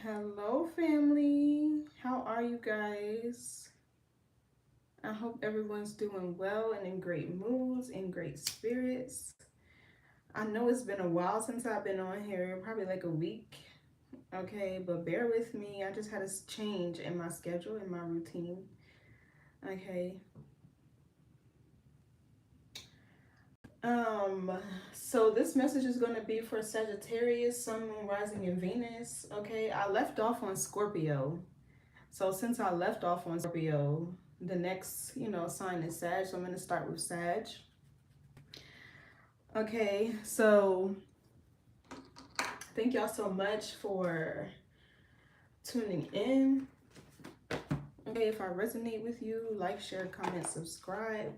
Hello, family. How are you guys? I hope everyone's doing well and in great moods, in great spirits. I know it's been a while since I've been on here, probably like a week. Okay, but bear with me. I just had a change in my schedule, in my routine. Okay. Um, so this message is going to be for Sagittarius, Sun, Moon, Rising, and Venus. Okay, I left off on Scorpio. So since I left off on Scorpio, the next, sign is Sag. So I'm going to start with Sag. Okay, so thank y'all so much for tuning in. Okay, if I resonate with you, like, share, comment, subscribe,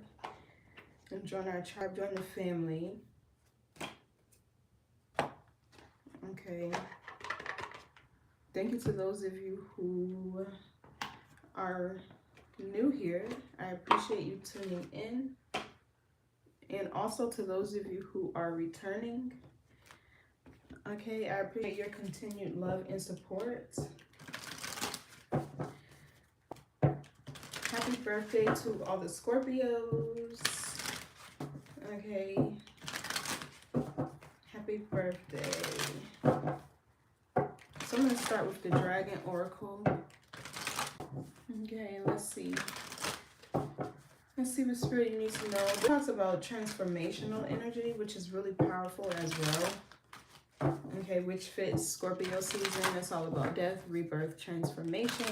and join our tribe, join the family. Okay. Thank you to those of you who are new here. I appreciate you tuning in. And also to those of you who are returning. Okay, I appreciate your continued love and support. Happy birthday to all the Scorpios. Okay. Happy birthday. So I'm going to start with the Dragon Oracle. Okay, let's see. Let's see what Spirit you need to know. It talks about transformational energy, which is really powerful as well. Okay, which fits Scorpio season. It's all about death, rebirth, transformation.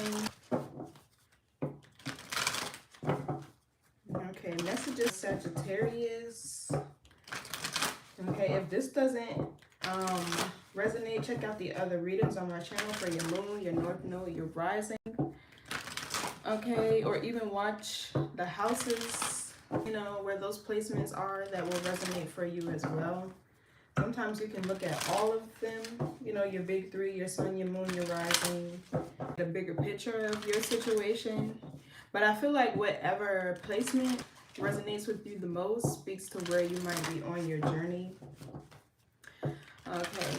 Okay, messages Sagittarius. Okay, if this doesn't resonate, check out the other readings on my channel for your moon, your north node, your rising. Okay, or even watch the houses, where those placements are that will resonate for you as well. Sometimes you can look at all of them, your big three, your sun, your moon, your rising, get a bigger picture of your situation. But I feel like whatever placement resonates with you the most speaks to where you might be on your journey. Okay.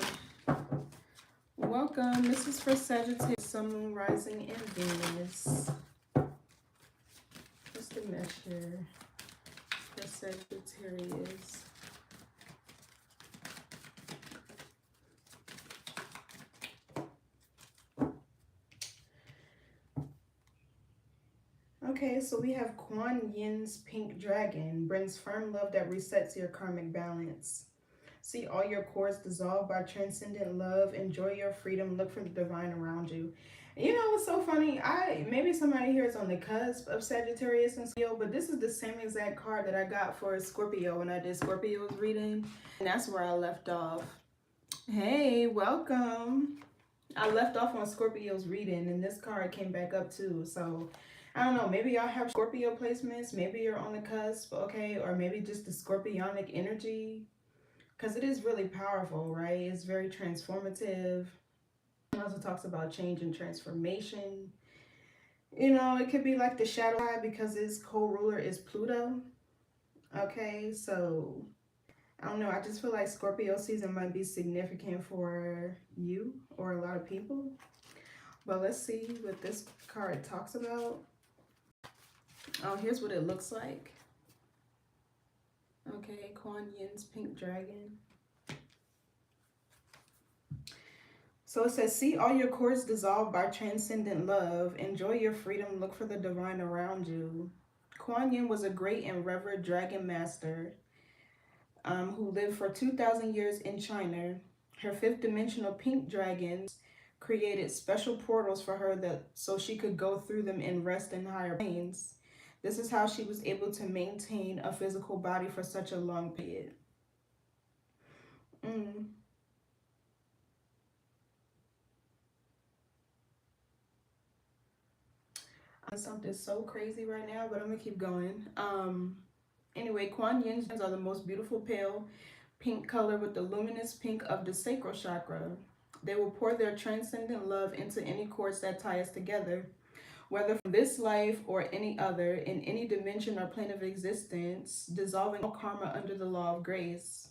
Welcome. This is for Sagittarius, Sun, Moon, Rising, and Venus. What's the measure for Sagittarius? Okay, so we have Kuan Yin's Pink Dragon, brings firm love that resets your karmic balance. See all your cords dissolve by transcendent love. Enjoy your freedom. Look for the divine around you. You know what's so funny? Maybe somebody here is on the cusp of Sagittarius and Scorpio, but this is the same exact card that I got for Scorpio when I did Scorpio's reading, and that's where I left off. Hey, welcome. I left off on Scorpio's reading, and this card came back up too. So I don't know, maybe y'all have Scorpio placements, maybe you're on the cusp, okay, or maybe just the Scorpionic energy, because it is really powerful, right? It's very transformative. It also talks about change and transformation. It could be like the shadow side because its co-ruler is Pluto. Okay, so I don't know. I just feel like Scorpio season might be significant for you or a lot of people. But let's see what this card talks about. Oh, here's what it looks like. Okay, Kuan Yin's Pink Dragon. So it says, see all your cords dissolve by transcendent love. Enjoy your freedom. Look for the divine around you. Kuan Yin was a great and revered dragon master who lived for 2,000 years in China. Her fifth dimensional pink dragons created special portals for her so she could go through them and rest in higher planes. This is how she was able to maintain a physical body for such a long period. Something so crazy right now, but I'm gonna keep going. Anyway, Kuan Yin's are the most beautiful pale pink color with the luminous pink of the sacral chakra. They will pour their transcendent love into any cords that tie us together, whether from this life or any other, in any dimension or plane of existence, dissolving all karma under the law of grace.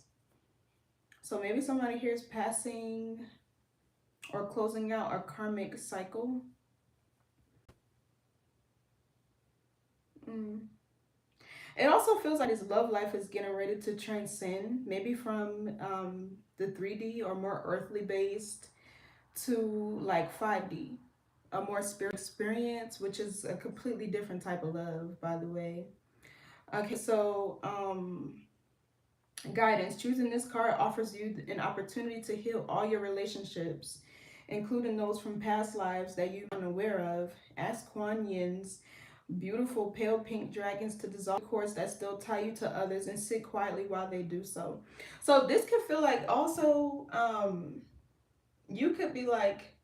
So maybe somebody here is passing or closing out a karmic cycle. It also feels like his love life is getting ready to transcend, maybe from the 3D or more earthly based to like 5D, a more spiritual experience, which is a completely different type of love, by the way. Okay, so guidance. Choosing this card offers you an opportunity to heal all your relationships, including those from past lives that you're unaware of. Ask Kuan Yin's beautiful pale pink dragons to dissolve cords that still tie you to others and sit quietly while they do so. So this could feel like also you could be like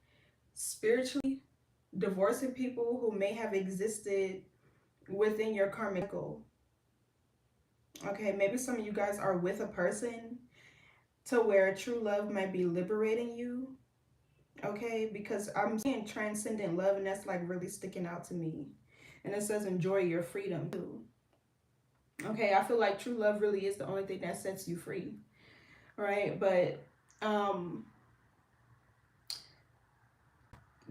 spiritually divorcing people who may have existed within your karmic cycle. Okay, maybe some of you guys are with a person to where true love might be liberating you. Okay, because I'm seeing transcendent love, and that's like really sticking out to me. And it says enjoy your freedom too. Okay, I feel like true love really is the only thing that sets you free. Right? But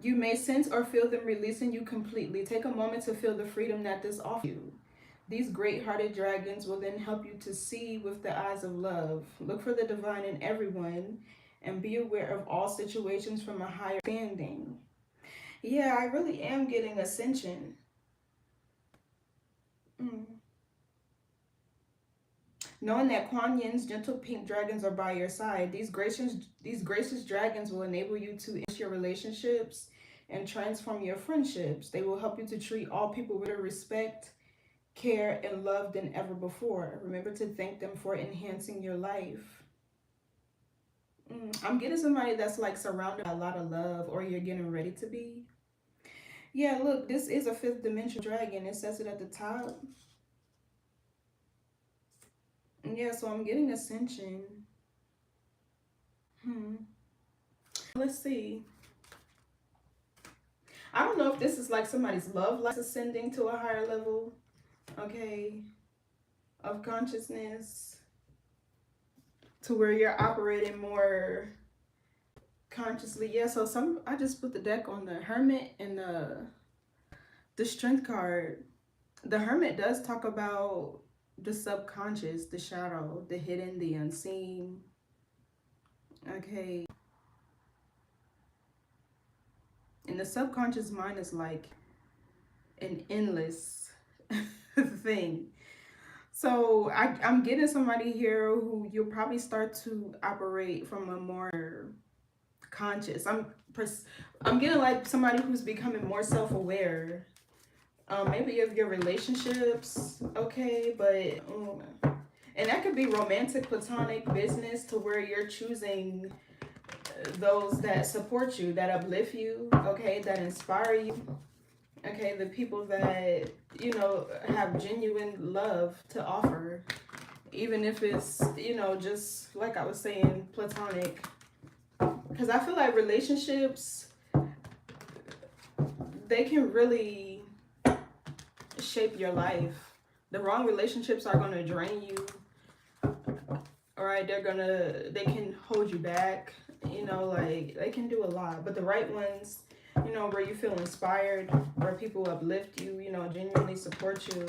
you may sense or feel them releasing you completely. Take a moment to feel the freedom that this offers you. These great-hearted dragons will then help you to see with the eyes of love. Look for the divine in everyone and be aware of all situations from a higher standing. Yeah, I really am getting ascension. Knowing that Kuan Yin's gentle pink dragons are by your side, these gracious dragons will enable you to enhance your relationships and transform your friendships. They will help you to treat all people with respect, care, and love than ever before. Remember to thank them for enhancing your life. I'm getting somebody that's like surrounded by a lot of love, or you're getting ready to be. Yeah, look, this is a fifth dimension dragon. It says it at the top. Yeah, so I'm getting ascension. Let's see. I don't know if this is like somebody's love life ascending to a higher level, okay, of consciousness, to where you're operating more consciously. Yeah, so I just put the deck on the Hermit and the Strength card. The Hermit does talk about the subconscious, the shadow, the hidden, the unseen. Okay. And the subconscious mind is like an endless thing. So I'm getting somebody here who you'll probably start to operate from a more conscious. I'm getting like somebody who's becoming more self-aware. Maybe of your relationships, okay, but and that could be romantic, platonic, business, to where you're choosing those that support you, that uplift you, okay, that inspire you. Okay, the people that, you know, have genuine love to offer, even if it's, you know, just like I was saying, platonic. Because I feel like relationships, they can really shape your life. The wrong relationships are going to drain you. All right, they can hold you back, you know, like they can do a lot. But the right ones, you know, where you feel inspired, where people uplift you, you know, genuinely support you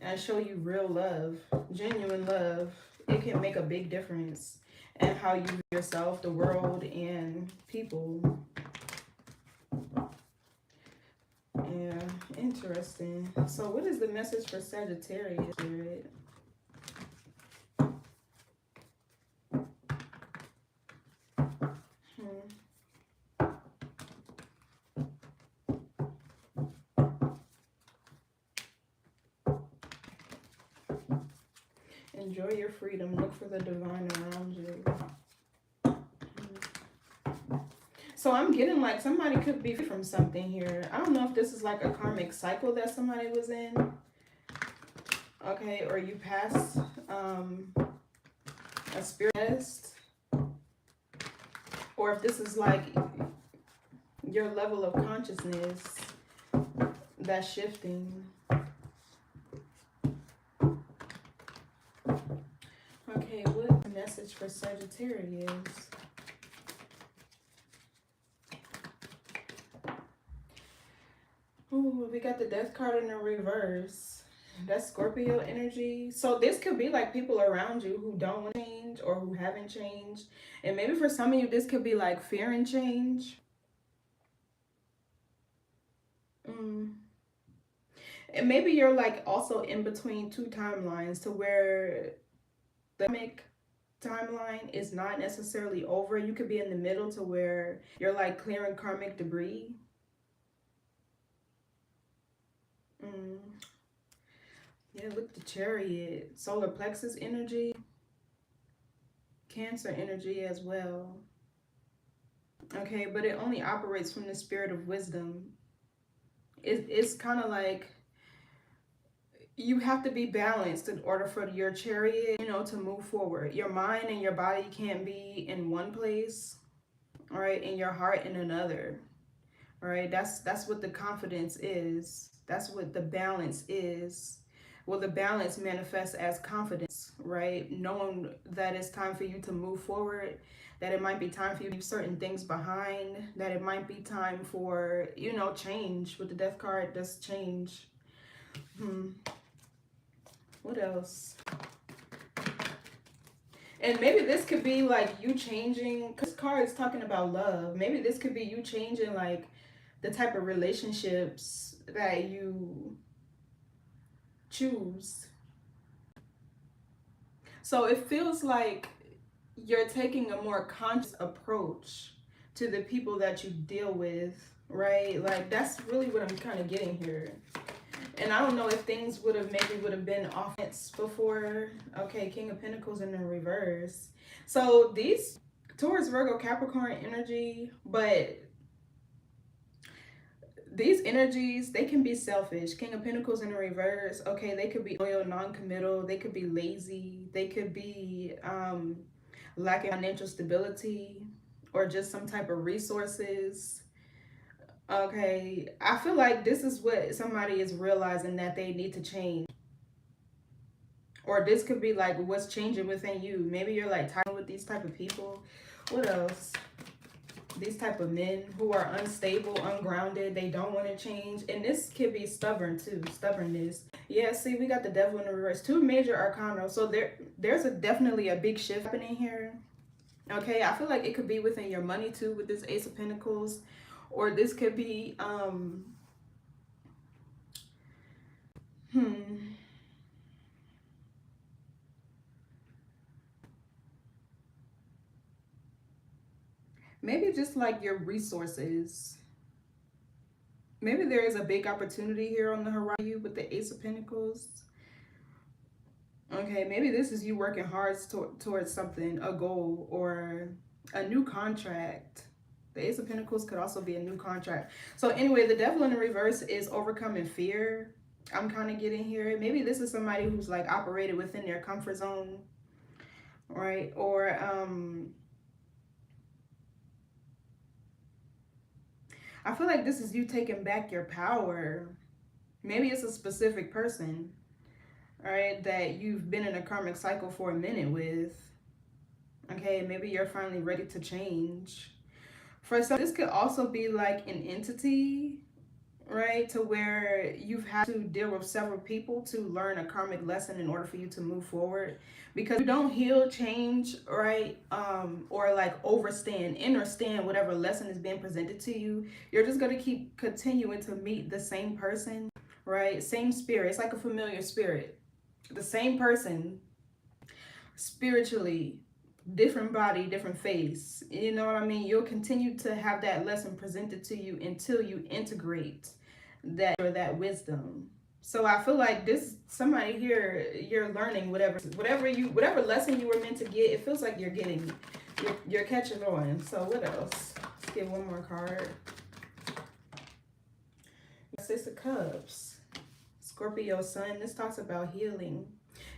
and show you real love, genuine love, it can make a big difference in how you view yourself, the world, and people. Yeah, interesting. So what is the message for Sagittarius, Spirit? Enjoy your freedom. Look for the divine around you. So I'm getting like somebody could be from something here. I don't know if this is like a karmic cycle that somebody was in. Okay, or you pass a spirit test. Or if this is like your level of consciousness that's shifting. Okay, what's the message for Sagittarius? we got the death card in the reverse. That's Scorpio energy. So this could be like people around you who don't want to change or who haven't changed. And maybe for some of you, this could be like fear and change. And maybe you're like also in between two timelines to where the karmic timeline is not necessarily over. You could be in the middle to where you're like clearing karmic debris. Yeah, look, the Chariot, solar plexus energy, Cancer energy as well. Okay, but it only operates from the spirit of wisdom. It's kind of like you have to be balanced in order for your Chariot, you know, to move forward. Your mind and your body can't be in one place, all right, and your heart in another. All right, that's what the confidence is. That's what the balance is. Well, the balance manifests as confidence, right? Knowing that it's time for you to move forward, that it might be time for you to leave certain things behind, that it might be time for, you know, change. With the death card, that's change. What else? And maybe this could be like you changing, because this card is talking about love. Maybe this could be you changing like the type of relationships that you choose. So it feels like you're taking a more conscious approach to the people that you deal with, right? Like that's really what I'm kind of getting here. And I don't know if things would have been offense before. Okay, King of Pentacles in the reverse. So these Taurus, Virgo, Capricorn energy, but these energies, they can be selfish. King of Pentacles in the reverse. Okay, they could be loyal, non-committal. They could be lazy. They could be lacking financial stability or just some type of resources. Okay, I feel like this is what somebody is realizing that they need to change. Or this could be like what's changing within you. Maybe you're like tired with these type of people. What else? These type of men who are unstable, ungrounded, they don't want to change. And this could be stubborn too, stubbornness. Yeah, see, we got the devil in the reverse. Two major arcana. So there's definitely a big shift happening here. Okay, I feel like it could be within your money too with this Ace of Pentacles. Or this could be, maybe just like your resources. Maybe there is a big opportunity here on the horizon with the Ace of Pentacles. Okay, maybe this is you working hard towards something, a goal or a new contract. The Ace of Pentacles could also be a new contract. So anyway, the devil in the reverse is overcoming fear. I'm kind of getting here. Maybe this is somebody who's like operated within their comfort zone, right? Or I feel like this is you taking back your power. Maybe it's a specific person, right, that you've been in a karmic cycle for a minute with. Okay, maybe you're finally ready to change. For some, this could also be like an entity, right, to where you've had to deal with several people to learn a karmic lesson in order for you to move forward. Because you don't heal, change, right, or like understand whatever lesson is being presented to you. You're just going to keep continuing to meet the same person, right, same spirit. It's like a familiar spirit. The same person, spiritually, different body, different face. You know what I mean? You'll continue to have that lesson presented to you until you integrate that wisdom. So I feel like this somebody here, you're learning whatever lesson you were meant to get. It feels like you're getting, you're catching on. So what else? Let's get one more card. Six of Cups, Scorpio Sun. This talks about healing.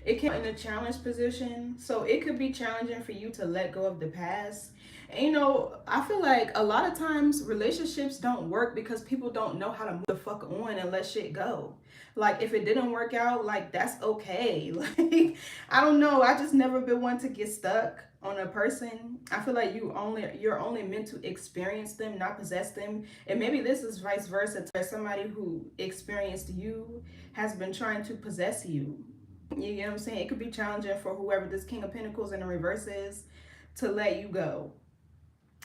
It can be in a challenge position, so it could be challenging for you to let go of the past. And you know, I feel like a lot of times relationships don't work because people don't know how to move the fuck on and let shit go. Like if it didn't work out, like that's okay. Like I don't know, I just never been one to get stuck. on a person, I feel like you're only meant to experience them, not possess them. And maybe this is vice versa. Somebody who experienced you has been trying to possess you. You get what I'm saying? It could be challenging for whoever this King of Pentacles in the reverse is to let you go.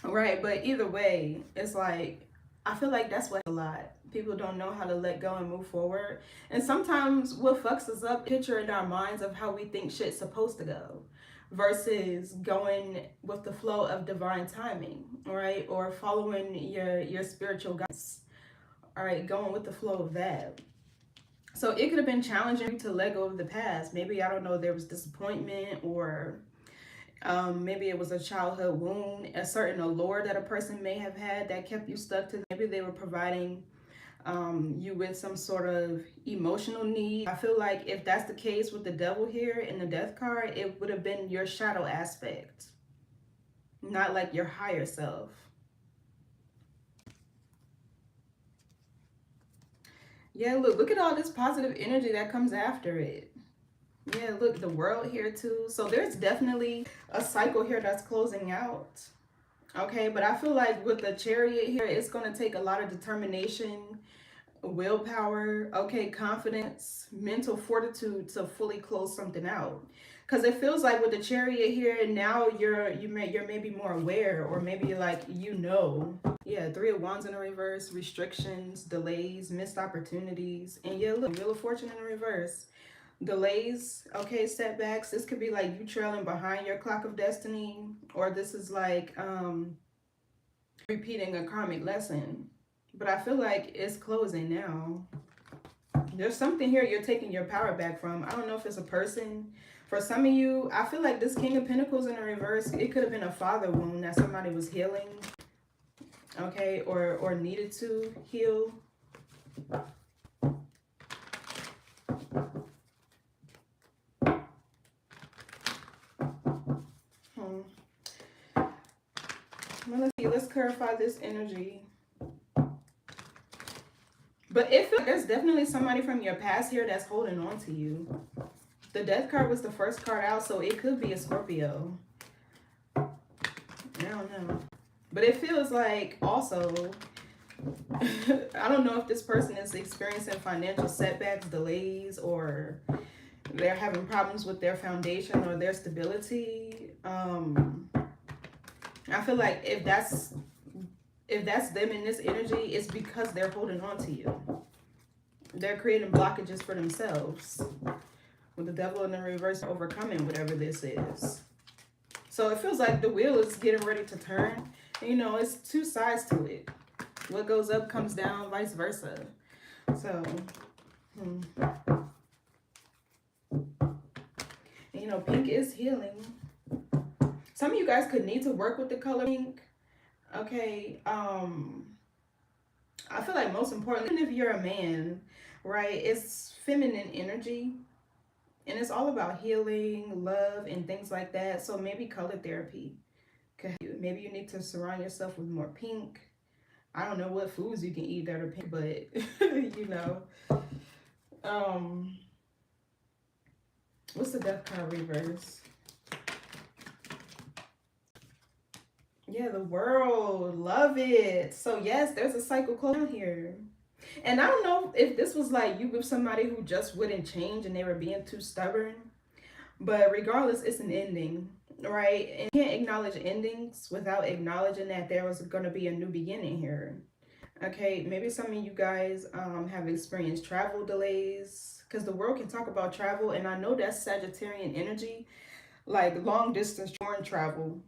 Right? But either way, it's like, I feel like that's what a lot. People don't know how to let go and move forward. And sometimes what fucks us up, picture in our minds of how we think shit's supposed to go versus going with the flow of divine timing, right? Or following your spiritual guidance, all right? Going with the flow of that. So it could have been challenging to let go of the past. Maybe, I don't know, there was disappointment, or maybe it was a childhood wound, a certain allure that a person may have had that kept you stuck to them. Maybe they were providing you with some sort of emotional need. I feel like if that's the case with the devil here in the death card, it would have been your shadow aspect, not like your higher self. Yeah, look at all this positive energy that comes after it. Yeah, look, the world here too. So there's definitely a cycle here that's closing out. Okay, but I feel like with the Chariot here, it's going to take a lot of determination, willpower, okay, confidence, mental fortitude to fully close something out. Because it feels like with the Chariot here, now you're maybe more aware, or maybe like, you know. Yeah, Three of Wands in the reverse, restrictions, delays, missed opportunities. And yeah, look, Wheel of Fortune in the reverse. Delays, okay, setbacks. This could be like you trailing behind your clock of destiny, or this is like repeating a karmic lesson. But I feel like it's closing now. There's something here you're taking your power back from. I don't know if it's a person. For some of you, I feel like this King of Pentacles in the reverse, it could have been a father wound that somebody was healing, okay, or needed to heal. Well, let's see. Let's clarify this energy. But if there's definitely somebody from your past here that's holding on to you. The Death card was the first card out, so it could be a Scorpio. I don't know. But it feels like also, I don't know if this person is experiencing financial setbacks, delays, or they're having problems with their foundation or their stability. I feel like if that's them in this energy, it's because they're holding on to you. They're creating blockages for themselves. With the Devil in the reverse, overcoming whatever this is. So it feels like the wheel is getting ready to turn. You know, it's two sides to it. What goes up comes down, vice versa. So, you know, pink is healing. Some of you guys could need to work with the color pink. Okay, I feel like most importantly, even if you're a man, right, it's feminine energy. And it's all about healing, love, and things like that. So maybe color therapy. Maybe you need to surround yourself with more pink. I don't know what foods you can eat that are pink, but you know. What's the Death card reverse? Yeah, the World. Love it. So yes, there's a cycle closing here. And I don't know if this was like you with somebody who just wouldn't change and they were being too stubborn. But regardless, it's an ending, right? And you can't acknowledge endings without acknowledging that there was going to be a new beginning here. Okay, maybe some of you guys have experienced travel delays, because the world can talk about travel. And I know that's Sagittarian energy, like long distance foreign travel.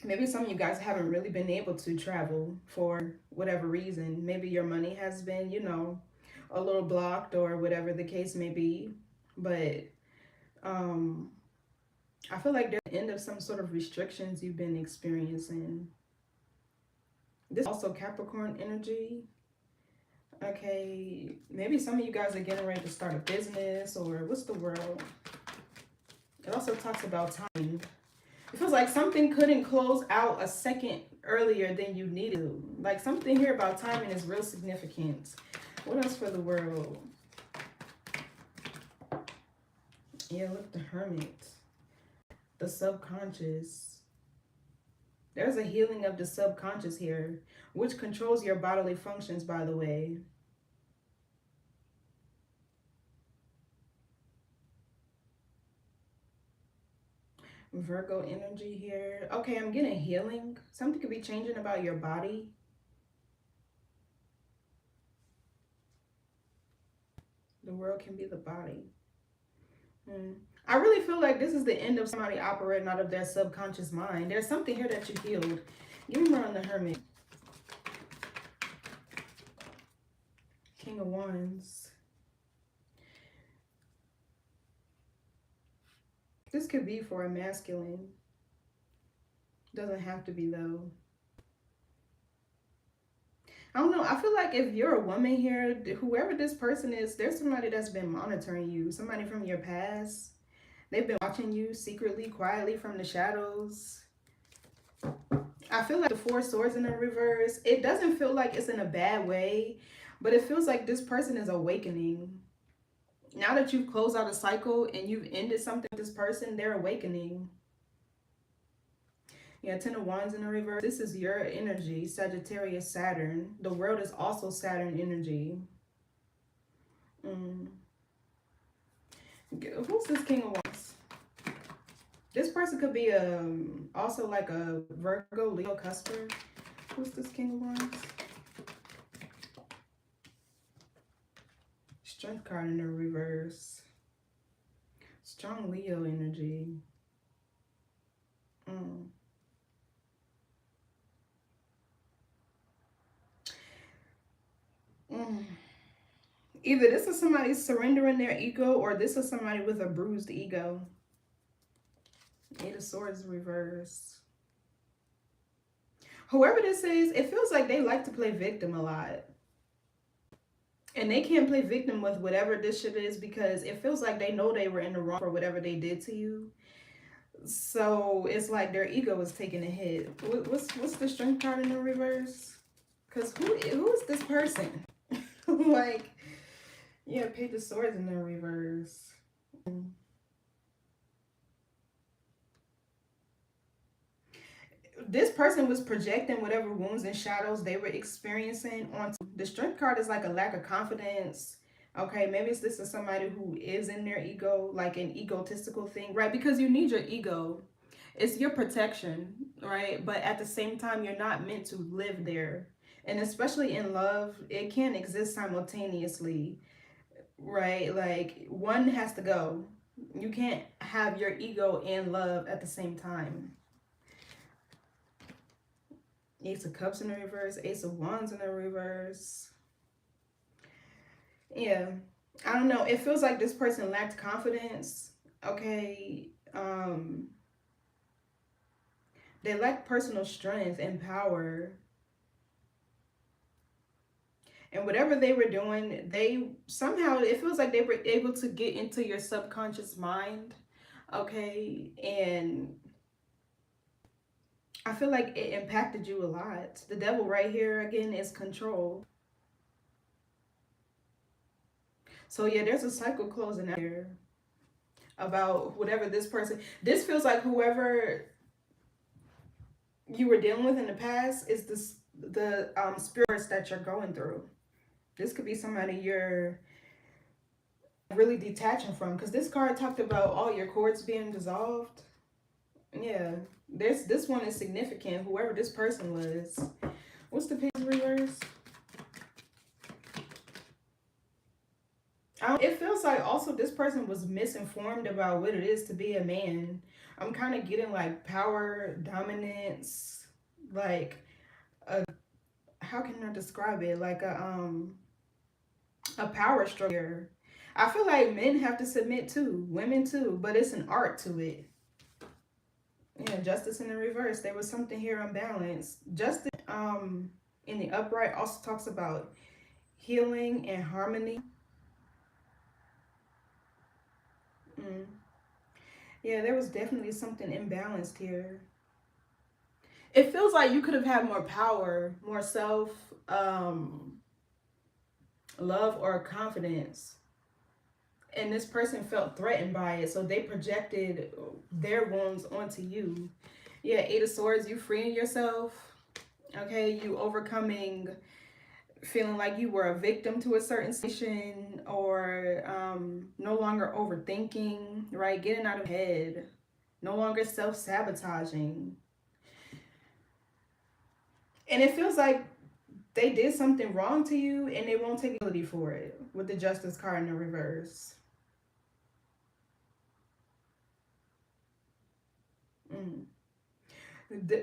Maybe some of you guys haven't really been able to travel for whatever reason. Maybe your money has been, you know, a little blocked or whatever the case may be. But I feel like there's the end of some sort of restrictions you've been experiencing. This is also Capricorn energy. Okay, maybe some of you guys are getting ready to start a business, or what's the World? It also talks about time. It feels like something couldn't close out a second earlier than you needed to. Like something here about timing is real significant. What else for the World? Yeah, look, the Hermit. The subconscious. There's a healing of the subconscious here, which controls your bodily functions, by the way. Virgo energy here. Okay, I'm getting healing. Something could be changing about your body. The world can be the body. I really feel like this is the end of somebody operating out of their subconscious mind. There's something here that you healed. Give me more on the Hermit. King of Wands. This could be for a masculine. Doesn't have to be though. I don't know. I feel like if you're a woman here, whoever this person is, there's somebody that's been monitoring you. Somebody from your past. They've been watching you secretly, quietly from the shadows. I feel like the Four Swords in the reverse. It doesn't feel like it's in a bad way, but it feels like this person is awakening. Now that you've closed out a cycle and you've ended something with this person, they're awakening. Yeah, Ten of Wands in the reverse. This is your energy, Sagittarius, Saturn. The world is also Saturn energy. Who's this King of Wands? This person could be also like a Virgo, Leo, Cusper. Who's this King of Wands? Strength card in the reverse. Strong Leo energy. Either this is somebody surrendering their ego, or this is somebody with a bruised ego. Eight of Swords reverse. Whoever this is, it feels like they like to play victim a lot. And they can't play victim with whatever this shit is because it feels like they know they were in the wrong for whatever they did to you. So it's like their ego is taking a hit. What's the Strength card in the reverse? Because who is this person? Like, yeah, Page of Swords in the reverse. This person was projecting whatever wounds and shadows they were experiencing onto the Strength card. Is like a lack of confidence. Okay, maybe this is somebody who is in their ego, like an egotistical thing, right? Because you need your ego. It's your protection, right? But at the same time, you're not meant to live there. And especially in love, it can't exist simultaneously, right? Like, one has to go. You can't have your ego and love at the same time. Ace of Cups in the reverse, Ace of Wands in the reverse. Yeah, I don't know. It feels like this person lacked confidence. Okay. They lacked personal strength and power. And whatever they were doing, they somehow, it feels like they were able to get into your subconscious mind. Okay. And I feel like it impacted you a lot. The Devil right here again is control. So yeah, there's a cycle closing out here about whatever this person, this feels like whoever you were dealing with in the past is the spirits that you're going through. This could be somebody you're really detaching from, because this card talked about all your cords being dissolved. Yeah, this one is significant, whoever this person was. What's the Page reverse? It feels like also this person was misinformed about what it is to be a man. I'm kind of getting like power, dominance, like how can I describe it? Like a power struggle. I feel like men have to submit too, women too, but it's an art to it. Yeah, Justice in the reverse. There was something here unbalanced. Justice in the upright also talks about healing and harmony. Yeah, there was definitely something imbalanced here. It feels like you could have had more power, more self love or confidence. and this person felt threatened by it, so they projected their wounds onto you. Yeah, Eight of Swords, you freeing yourself. Okay, you overcoming feeling like you were a victim to a certain situation, or no longer overthinking, right? Getting out of head, no longer self-sabotaging. And it feels like they did something wrong to you and they won't take accountability for it, with the Justice card in the reverse.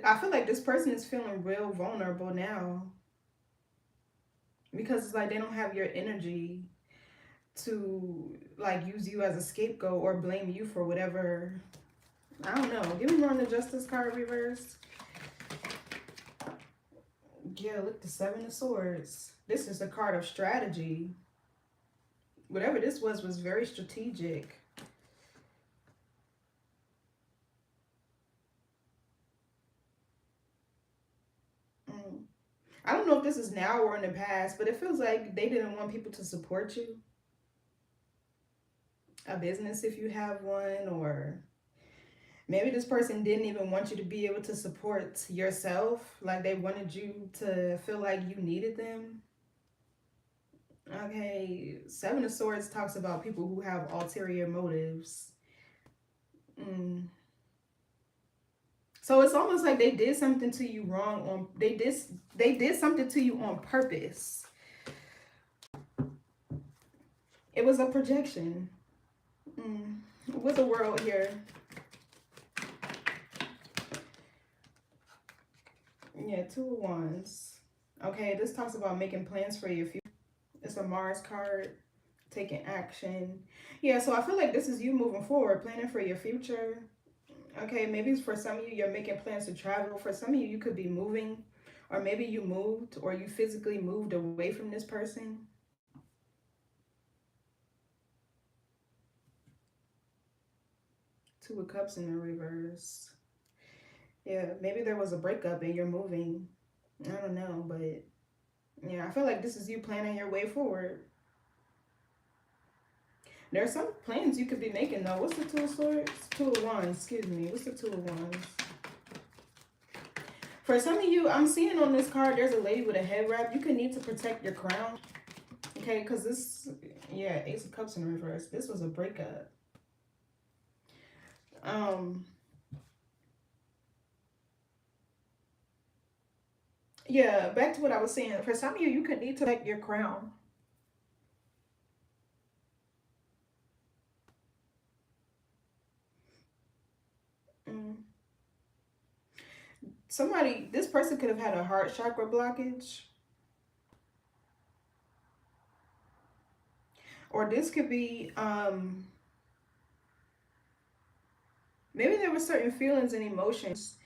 I feel like this person is feeling real vulnerable now, because it's like they don't have your energy to like use you as a scapegoat or blame you for whatever. I don't know. Give me more on the Justice card reverse. Yeah, look, the Seven of Swords. This is a card of strategy. Whatever this was very strategic. I don't know if this is now or in the past, but it feels like they didn't want people to support you. A business, if you have one, or maybe this person didn't even want you to be able to support yourself. Like they wanted you to feel like you needed them. Okay, Seven of Swords talks about people who have ulterior motives. So it's almost like they did something to you wrong on they did something to you on purpose. It was a projection. With the world here. Yeah, Two of Wands. Okay, this talks about making plans for your future. It's a Mars card. Taking action. Yeah, so I feel like this is you moving forward, planning for your future. Okay, maybe for some of you, you're making plans to travel. For some of you, you could be moving, or maybe you moved, or you physically moved away from this person. Two of Cups in the reverse. Yeah, maybe there was a breakup and you're moving. I don't know, but yeah, I feel like this is you planning your way forward. There are some plans you could be making though. What's the Two of Swords? Two of Wands, excuse me. What's the Two of Wands? For some of you, I'm seeing on this card, there's a lady with a head wrap. You could need to protect your crown. Okay, because this, yeah, Ace of Cups in reverse. This was a breakup. Yeah, back to what I was saying. For some of you, you could need to protect your crown. Somebody, this person could have had a heart chakra blockage. Or this could be, maybe there were certain feelings and emotions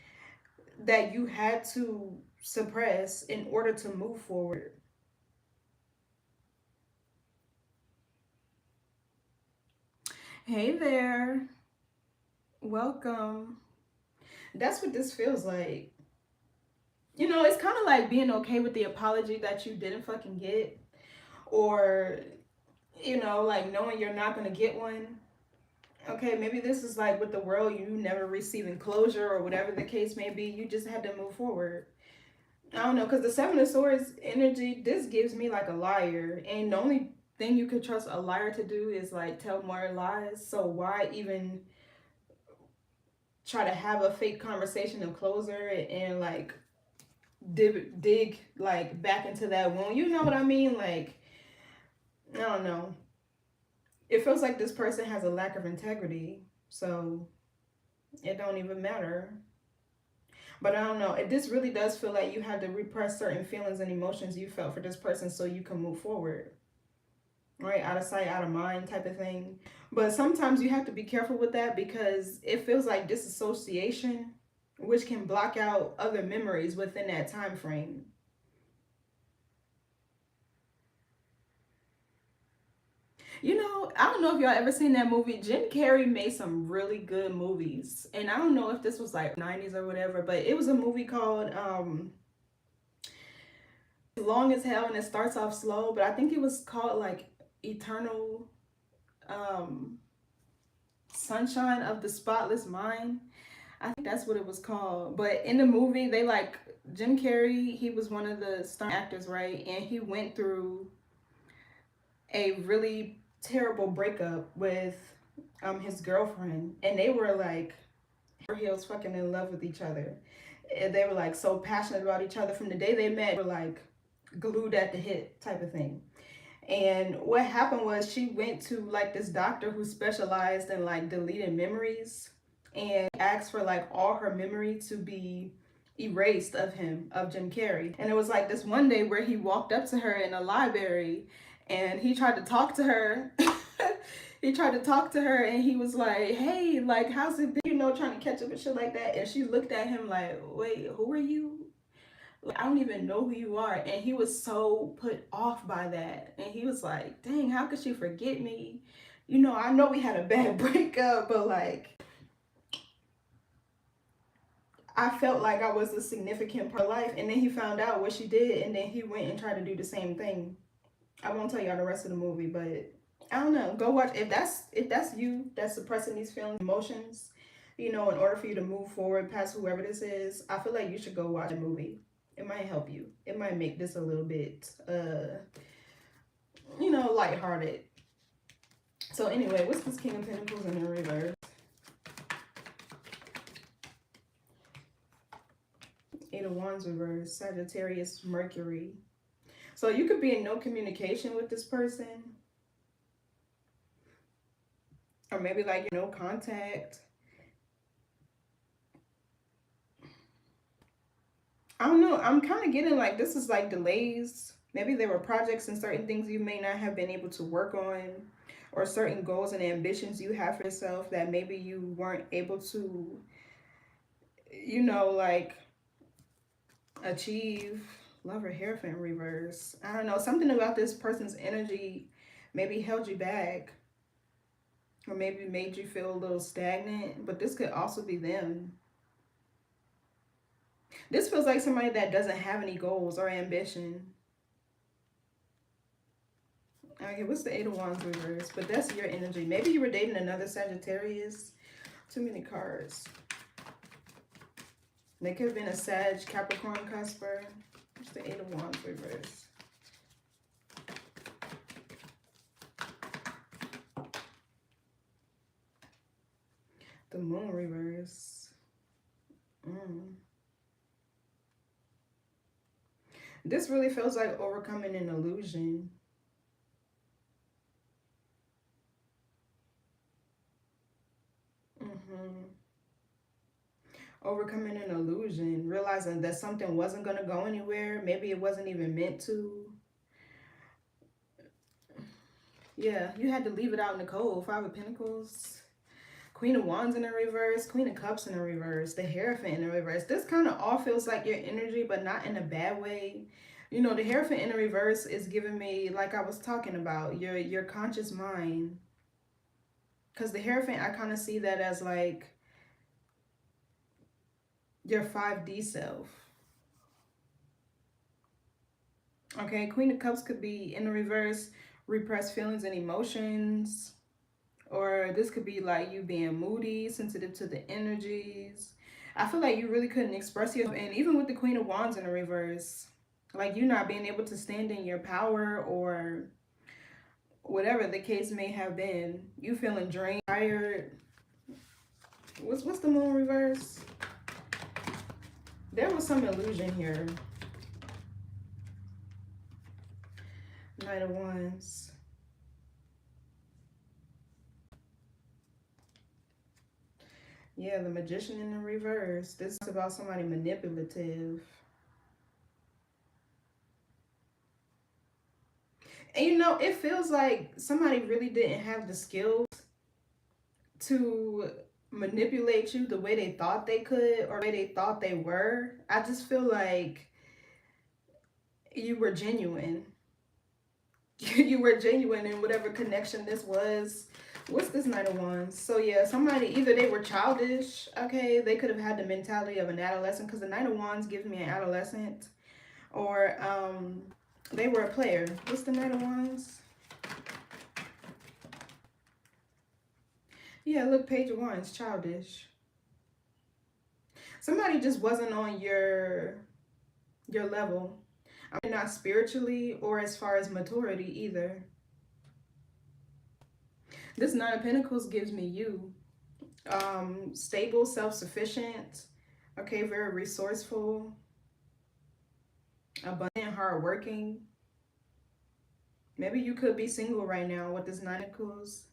that you had to suppress in order to move forward. Hey there. Welcome. That's what this feels like. You know, it's kind of like being okay with the apology that you didn't fucking get. Or, you know, like knowing you're not going to get one. Okay, maybe this is like with the world, you never receiving closure or whatever the case may be. You just had to move forward. I don't know, because the Seven of Swords energy, this gives me like a liar. And the only thing you could trust a liar to do is like tell more lies. So why even try to have a fake conversation of closure and like dig like back into that wound? You know what I mean? Like, I don't know. It feels like this person has a lack of integrity. So it don't even matter. But I don't know. This really does feel like you had to repress certain feelings and emotions you felt for this person so you can move forward. Right? Out of sight, out of mind type of thing. But sometimes you have to be careful with that because it feels like disassociation, which can block out other memories within that time frame. You know, I don't know if y'all ever seen that movie. Jim Carrey made some really good movies. And I don't know if this was like 90s or whatever, but it was a movie called long as hell and it starts off slow, but I think it was called like Eternal Sunshine of the Spotless Mind. I think that's what it was called. But in the movie, they like Jim Carrey, he was one of the star actors, right? And he went through a really terrible breakup with his girlfriend, and they were like heels fucking in love with each other. And they were like so passionate about each other from the day they met. They were like glued at the hip type of thing. And what happened was she went to like this doctor who specialized in like deleting memories, and asked for like all her memory to be erased of him, of Jim Carrey. And it was like this one day where he walked up to her in a library and he tried to talk to her. He tried to talk to her and he was like, hey, like, how's it been? You know, trying to catch up and shit like that. And she looked at him like, wait, who are you? Like, I don't even know who you are. And he was so put off by that. And he was like, dang, how could she forget me? You know, I know we had a bad breakup, but like, I felt like I was a significant part of life. And then he found out what she did, and then he went and tried to do the same thing. I won't tell y'all the rest of the movie, but I don't know. Go watch. If that's you that's suppressing these feelings, emotions, you know, in order for you to move forward past whoever this is, I feel like you should go watch a movie. It might help you. It might make this a little bit you know, lighthearted. So anyway, what's this King of Pentacles in the reverse? Eight of Wands reverse, Sagittarius, Mercury. So you could be in no communication with this person. Or maybe like no contact. I don't know. I'm kind of getting like this is like delays. Maybe there were projects and certain things you may not have been able to work on, or certain goals and ambitions you have for yourself that maybe you weren't able to, you know, like achieve. Love or Hierophant reverse. I don't know. Something about this person's energy maybe held you back, or maybe made you feel a little stagnant, but this could also be them. This feels like somebody that doesn't have any goals or ambition. Okay, what's the Eight of Wands reverse? But that's your energy. Maybe you were dating another Sagittarius. Too many cards. They could have been a Sag, Capricorn, cusper. What's the Eight of Wands reverse? The Moon reverse. This really feels like overcoming an illusion. Overcoming an illusion, realizing that something wasn't going to go anywhere. Maybe it wasn't even meant to. Yeah, you had to leave it out in the cold. Five of Pentacles. Queen of Wands in the reverse. Queen of Cups in the reverse. The Hierophant in the reverse. This kind of all feels like your energy, but not in a bad way. You know, the Hierophant in the reverse is giving me, like I was talking about, your conscious mind. Because the Hierophant, I kind of see that as like your 5D self. Okay, Queen of Cups could be in the reverse, repressed feelings and emotions. Or this could be like you being moody, sensitive to the energies. I feel like you really couldn't express yourself. And even with the Queen of Wands in the reverse, like you not being able to stand in your power, or whatever the case may have been. You feeling drained, tired. What's the Moon reverse? There was some illusion here. Knight of Wands. Yeah, the Magician in the reverse. This is about somebody manipulative. And you know, it feels like somebody really didn't have the skills to manipulate you the way they thought they could, or the way they thought they were. I just feel like you were genuine. You were genuine in whatever connection this was. What's this Knight of Wands? So yeah, somebody, either they were childish, okay, they could have had the mentality of an adolescent, because the Knight of Wands gives me an adolescent, or they were a player. What's the Knight of Wands? Yeah, look, Page of Wands, childish. Somebody just wasn't on your level. I mean, not spiritually or as far as maturity either. This Nine of Pentacles gives me you. Stable, self-sufficient, okay, very resourceful, abundant, hardworking. Maybe you could be single right now with this Nine of Pentacles.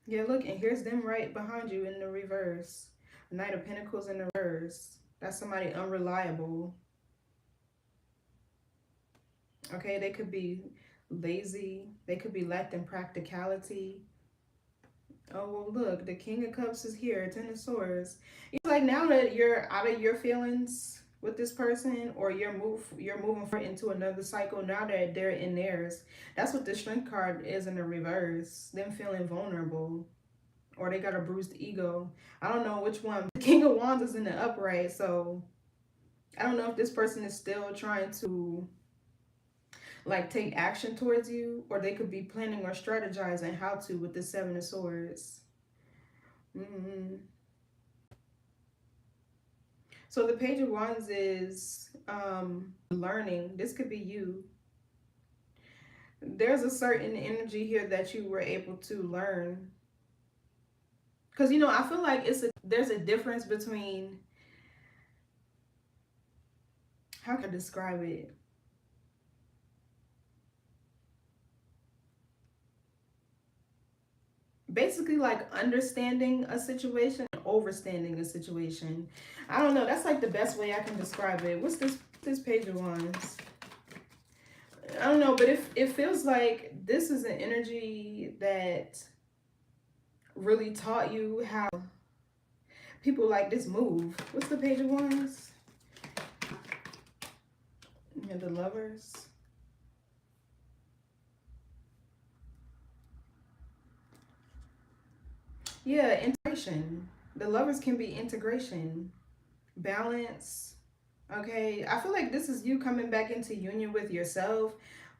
Yeah, look, and here's them right behind you in the reverse. Knight of Pentacles in the reverse. That's somebody unreliable. Okay, they could be lazy. They could be lacked in practicality. Oh, well, look, the King of Cups is here. Ten of Swords. It's like now that you're out of your feelings with this person, or you're moving forward into another cycle, now that they're in theirs. That's what the Strength card is in the reverse. Them feeling vulnerable. Or they got a bruised ego. I don't know which one. The King of Wands is in the upright, so I don't know if this person is still trying to like take action towards you, or they could be planning or strategizing how to with the Seven of Swords. So the Page of Wands is learning. This could be you. There's a certain energy here that you were able to learn. Because, you know, I feel like there's a difference between, how can I describe it? Basically like understanding a situation and overstanding a situation. I don't know. That's like the best way I can describe it. What's this Page of Wands? I don't know, but it feels like this is an energy that really taught you how people like this move. What's the Page of Wands? And the Lovers. Yeah, integration. The Lovers can be integration, balance. Okay, I feel like this is you coming back into union with yourself,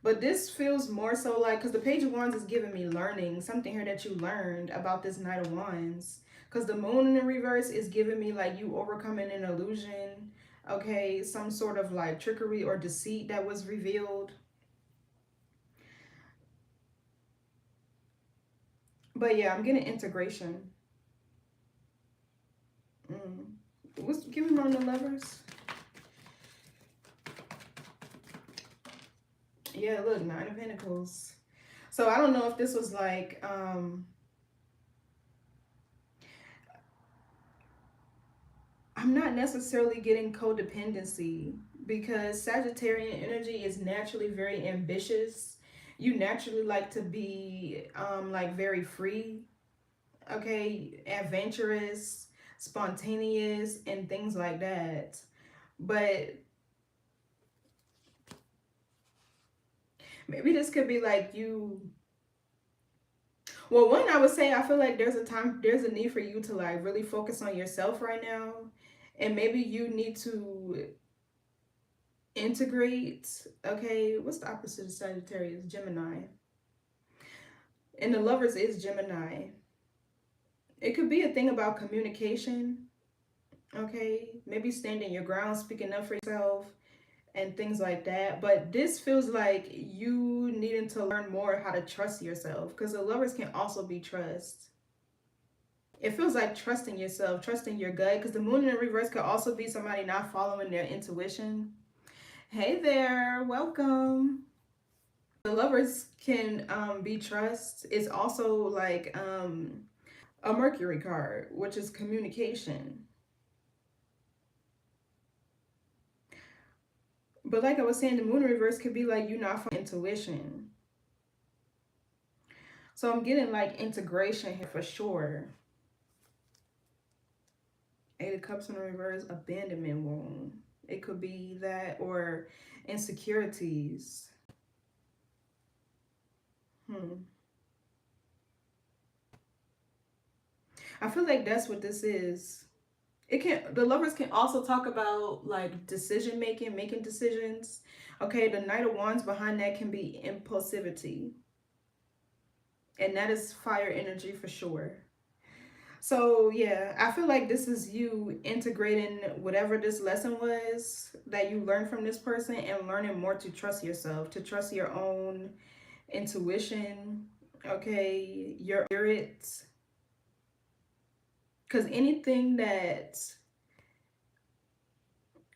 but this feels more so like, because the Page of Wands is giving me learning, something here that you learned about this Knight of Wands. Because the Moon in the reverse is giving me like you overcoming an illusion, okay, some sort of like trickery or deceit that was revealed. But yeah, I'm getting integration. Give me on the Lovers. Yeah, look, Nine of Pentacles. So I don't know if this was like, I'm not necessarily getting codependency, because Sagittarian energy is naturally very ambitious. You naturally like to be like very free, okay, adventurous, spontaneous, and things like that. But maybe this could be like you. Well, one, I would say I feel like there's a need for you to like really focus on yourself right now. And maybe you need to integrate. Okay, what's the opposite of Sagittarius? Gemini. And the Lovers is Gemini. It could be a thing about communication. Okay, maybe standing your ground, speaking up for yourself, and things like that. But this feels like you needing to learn more how to trust yourself, because the Lovers can also be trust. It feels like trusting yourself, trusting your gut, because the Moon in the reverse could also be somebody not following their intuition. Hey there, welcome. The Lovers can be trust. It's also like a Mercury card, which is communication. But like I was saying, the Moon in reverse could be like you not following intuition. So I'm getting like integration here for sure. Eight of Cups in the reverse, abandonment wound. It could be that, or insecurities. I feel like that's what this is. The Lovers can also talk about like decision making, making decisions. Okay, the Knight of Wands behind that can be impulsivity. And that is fire energy for sure. So yeah, I feel like this is you integrating whatever this lesson was that you learned from this person and learning more to trust yourself, to trust your own intuition, okay, your spirit. Because anything that,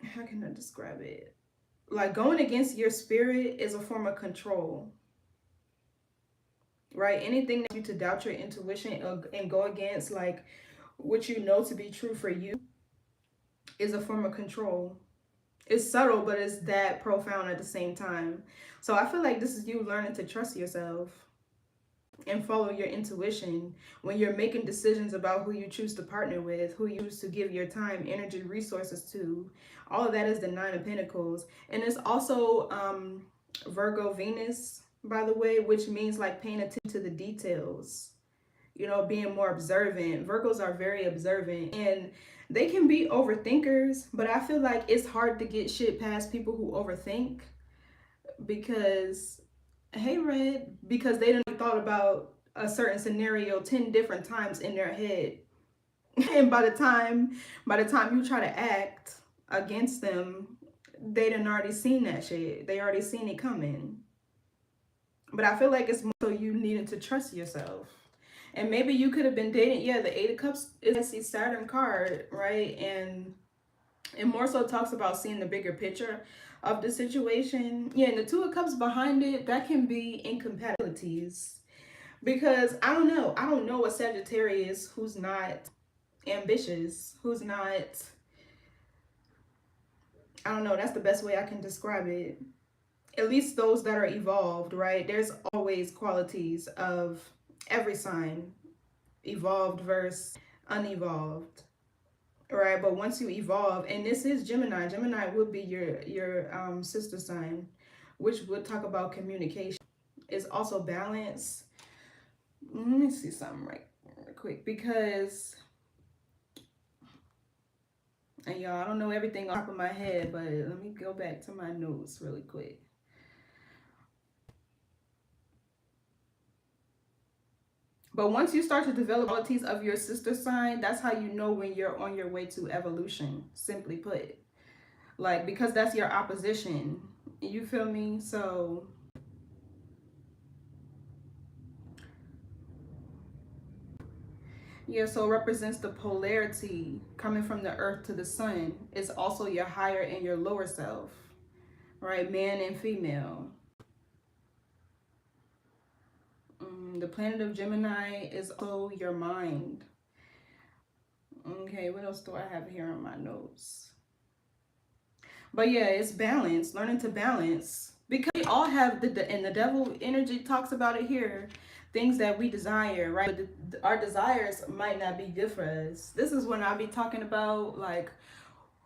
how can I describe it? Like going against your spirit is a form of control, right? Anything that you to doubt your intuition and go against like what you know to be true for you is a form of control. It's subtle, but it's that profound at the same time. So I feel like this is you learning to trust yourself and follow your intuition when you're making decisions about who you choose to partner with, who you choose to give your time, energy, resources to. All of that is the Nine of Pentacles. And it's also Virgo Venus, by the way, which means like paying attention to the details, you know, being more observant. Virgos are very observant and they can be overthinkers, but I feel like it's hard to get shit past people who overthink because, hey, Red, because they done thought about a certain scenario 10 different times in their head. And by the time you try to act against them, they done already seen that shit. They already seen it coming. But I feel like it's more so you needing to trust yourself. And maybe you could have been dating, yeah, the Eight of Cups is the Saturn card, right? And it more so talks about seeing the bigger picture of the situation. Yeah, and the Two of Cups behind it, that can be incompatibilities. Because I don't know a Sagittarius who's not ambitious, who's not, I don't know, that's the best way I can describe it. At least those that are evolved, right? There's always qualities of every sign, evolved versus unevolved, right? But once you evolve, and this is Gemini would be your sister sign, which would talk about communication. It's also balance. Let me see something right quick, because, and y'all, I don't know everything off the top of my head, but let me go back to my notes really quick. But once you start to develop qualities of your sister sign, that's how you know when you're on your way to evolution, simply put. Like, because that's your opposition. You feel me? So, yeah, so it represents the polarity coming from the earth to the sun. It's also your higher and your lower self, right? Man and female. The planet of Gemini is also your mind. Okay, what else do I have here on my notes? But yeah, it's balance, learning to balance. Because we all have and the devil energy talks about it here, things that we desire, right? But our desires might not be good for us. This is when I'll be talking about like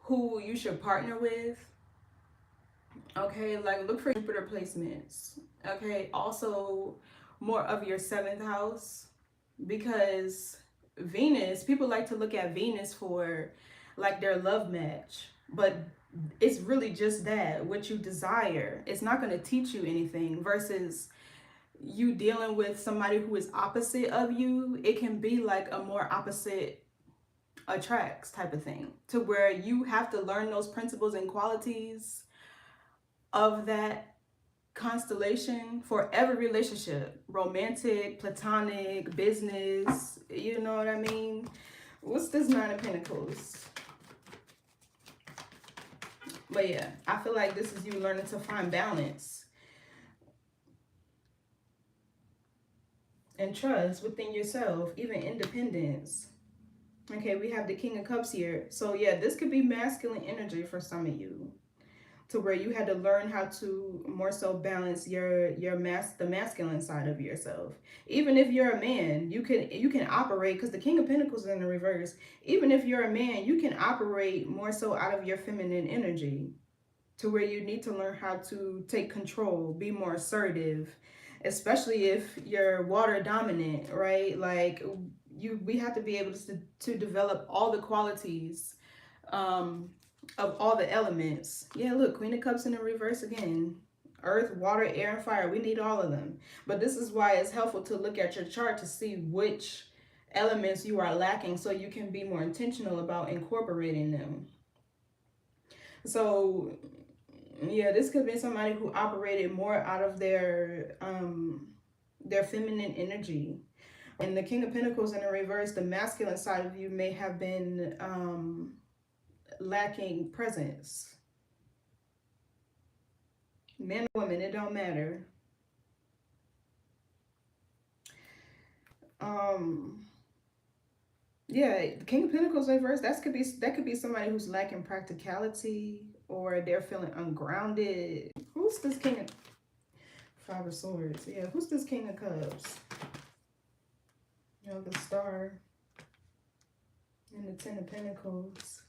who you should partner with. Okay, like look for Jupiter placements. Okay, also more of your seventh house, because Venus, people like to look at Venus for like their love match, but it's really just that, what you desire. It's not going to teach you anything versus you dealing with somebody who is opposite of you. It can be like a more opposite attracts type of thing, to where you have to learn those principles and qualities of that constellation for every relationship, romantic, platonic, business, you know what I mean? What's this Nine of Pentacles? But yeah, I feel like this is you learning to find balance and trust within yourself, even independence. Okay, we have the King of Cups here. So yeah, this could be masculine energy for some of you, to where you had to learn how to more so balance the masculine side of yourself. Even if you're a man, you can operate, because the King of Pentacles is in the reverse. Even if you're a man, you can operate more so out of your feminine energy, to where you need to learn how to take control, be more assertive, especially if you're water dominant, right? Like we have to be able to develop all the qualities of all the elements. Yeah, look, Queen of Cups in the reverse again. Earth, water, air, and fire. We need all of them. But this is why it's helpful to look at your chart to see which elements you are lacking so you can be more intentional about incorporating them. So yeah, this could be somebody who operated more out of their feminine energy. And the King of Pentacles in the reverse, the masculine side of you may have been lacking presence. Man or woman, it don't matter. Yeah, the King of Pentacles reverse, that could be somebody who's lacking practicality, or they're feeling ungrounded. Who's this King of Five of Swords? Yeah, who's this King of Cups? You know, the Star and the Ten of Pentacles.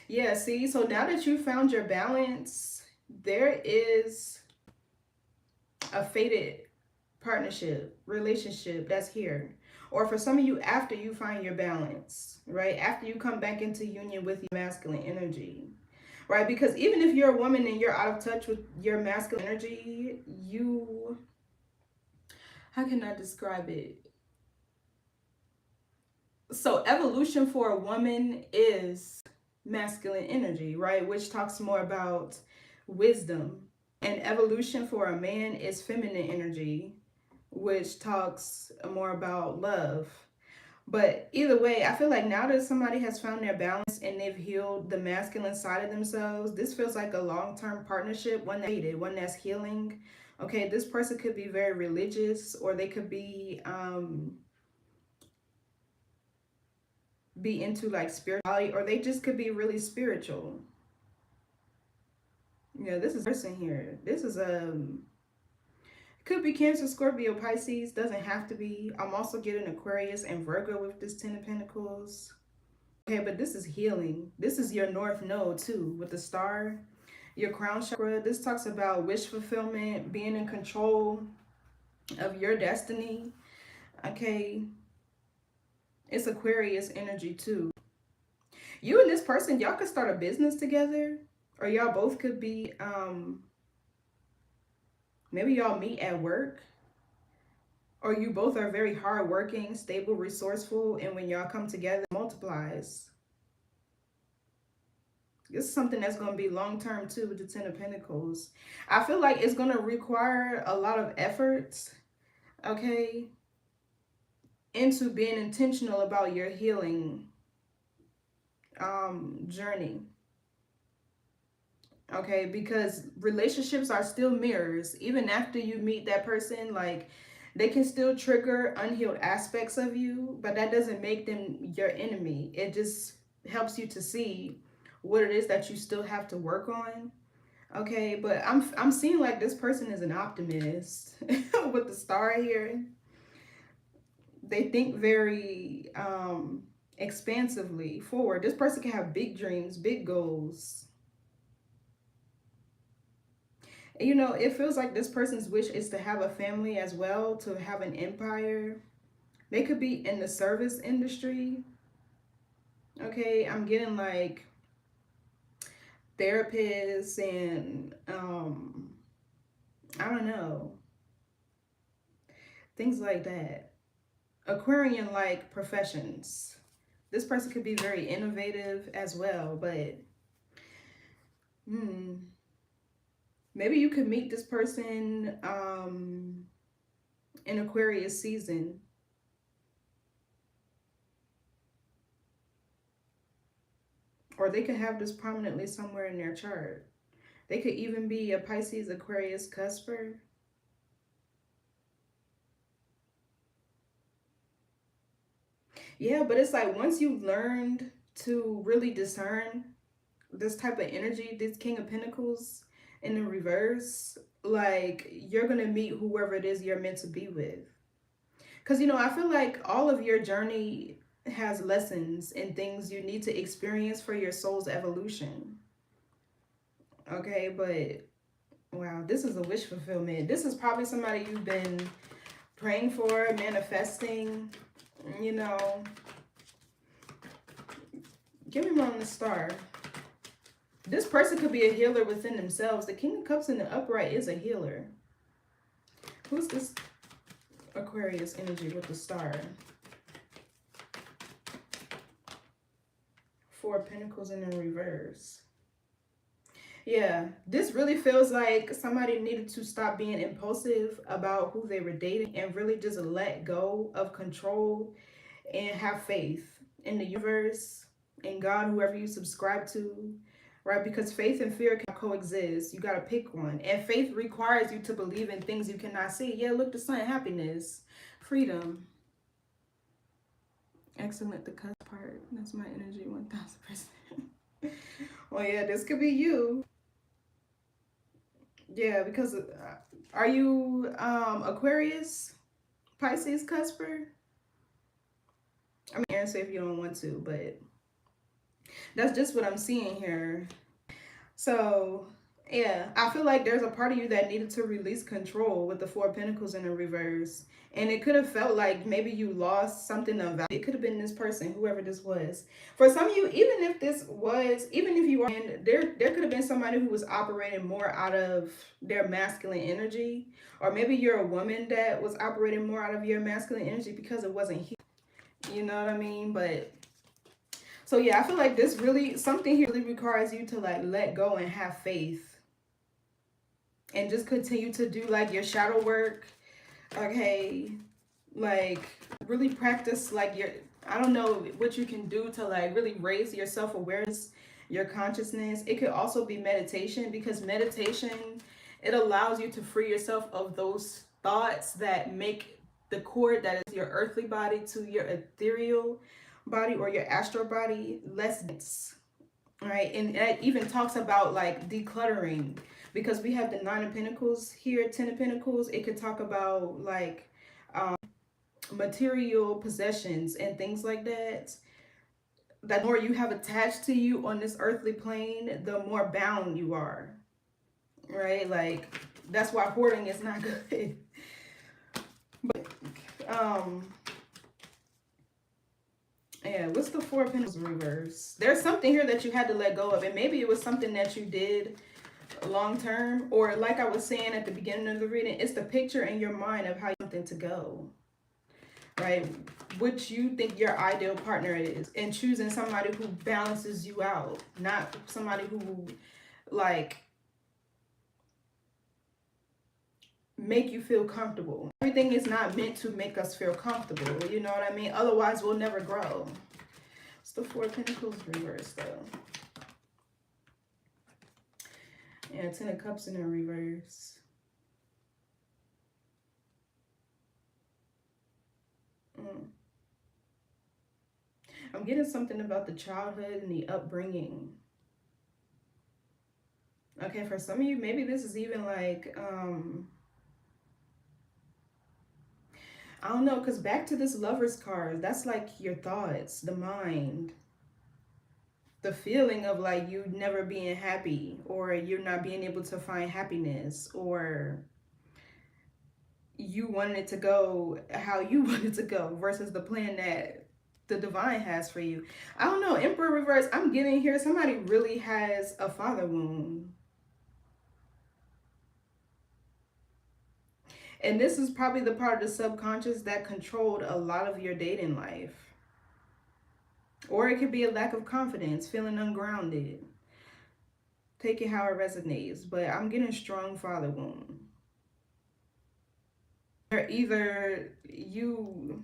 Yeah, see, so now that you found your balance, there is a fated partnership, relationship that's here. Or for some of you, after you find your balance, right? After you come back into union with your masculine energy, right? Because even if you're a woman and you're out of touch with your masculine energy, how can I describe it? So evolution for a woman is masculine energy, right? Which talks more about wisdom. And evolution for a man is feminine energy, which talks more about love. But either way, I feel like now that somebody has found their balance and they've healed the masculine side of themselves, this feels like a long-term partnership, one that's healing. Okay, this person could be very religious, or they could be into like spirituality, or they just could be really spiritual. Yeah, this is person here. This is could be Cancer, Scorpio, Pisces. Doesn't have to be. I'm also getting Aquarius and Virgo with this Ten of Pentacles. Okay, but this is healing. This is your North Node too, with the Star. Your crown chakra. This talks about wish fulfillment, being in control of your destiny. Okay. It's Aquarius energy too. You and this person, y'all could start a business together. Or y'all both could be, maybe y'all meet at work. Or you both are very hardworking, stable, resourceful. And when y'all come together, it multiplies. This is something that's going to be long-term too with the Ten of Pentacles. I feel like it's going to require a lot of effort, okay, into being intentional about your healing journey. Okay, because relationships are still mirrors. Even after you meet that person, like, they can still trigger unhealed aspects of you, but that doesn't make them your enemy. It just helps you to see what it is that you still have to work on. Okay, but I'm seeing like this person is an optimist with the Star here. They think very expansively forward. This person can have big dreams, big goals. You know, it feels like this person's wish is to have a family as well, to have an empire. They could be in the service industry. Okay, I'm getting like therapists and I don't know, things like that. Aquarian like professions. This person could be very innovative as well, but maybe you could meet this person in Aquarius season. Or they could have this prominently somewhere in their chart. They could even be a Pisces, Aquarius, cusper. Yeah, but it's like once you've learned to really discern this type of energy, this King of Pentacles in the reverse, like, you're going to meet whoever it is you're meant to be with. Because, you know, I feel like all of your journey has lessons and things you need to experience for your soul's evolution. Okay, but wow, this is a wish fulfillment. This is probably somebody you've been praying for, manifesting, you know. Give me one on the Star. This person could be a healer within themselves. The King of Cups in the upright is a healer. Who's this Aquarius energy with the star? Four of Pentacles in the reverse. Yeah, this really feels like somebody needed to stop being impulsive about who they were dating and really just let go of control and have faith in the universe, in God, whoever you subscribe to, right? Because faith and fear can coexist. You got to pick one. And faith requires you to believe in things you cannot see. Yeah, look, the sun, happiness, freedom. Excellent, the cusp part. That's my energy, 1000%. Well, yeah, this could be you. Yeah, because are you Aquarius, Pisces, cusper? I mean, answer if you don't want to, but that's just what I'm seeing here. So, yeah, I feel like there's a part of you that needed to release control with the Four of Pentacles in the reverse. And it could have felt like maybe you lost something of value. It could have been this person, whoever this was. For some of you, even if you are, and there could have been somebody who was operating more out of their masculine energy. Or maybe you're a woman that was operating more out of your masculine energy because it wasn't here. You know what I mean? But so yeah, I feel like this really, something here really requires you to like let go and have faith. And just continue to do like your shadow work. Okay. Like really practice like your, I don't know what you can do to like really raise your self-awareness, your consciousness. It could also be meditation, because meditation, it allows you to free yourself of those thoughts that make the cord that is your earthly body to your ethereal body or your astral body less dense, right? And it even talks about like decluttering, because we have the Nine of Pentacles here, Ten of Pentacles. It could talk about like material possessions and things like that. The more you have attached to you on this earthly plane, the more bound you are, right? Like that's why hoarding is not good. But yeah, what's the Four of Pentacles reverse? There's something here that you had to let go of, and maybe it was something that you did long term, or like I was saying at the beginning of the reading, it's the picture in your mind of how you want something to go, right? What you think your ideal partner is, and choosing somebody who balances you out, not somebody who like make you feel comfortable. Everything is not meant to make us feel comfortable, you know what I mean? Otherwise we'll never grow. It's the Four of Pentacles reverse though. Yeah, Ten of Cups in a reverse. I'm getting something about the childhood and the upbringing. Okay, for some of you, maybe this is even like, I don't know, because back to this Lover's card, that's like your thoughts, the mind, the feeling of like you never being happy, or you're not being able to find happiness, or you wanted it to go how you wanted it to go versus the plan that the divine has for you. I don't know, Emperor reverse, I'm getting here somebody really has a father wound. And this is probably the part of the subconscious that controlled a lot of your dating life. Or it could be a lack of confidence, feeling ungrounded. Take it how it resonates. But I'm getting strong father wound. Or either you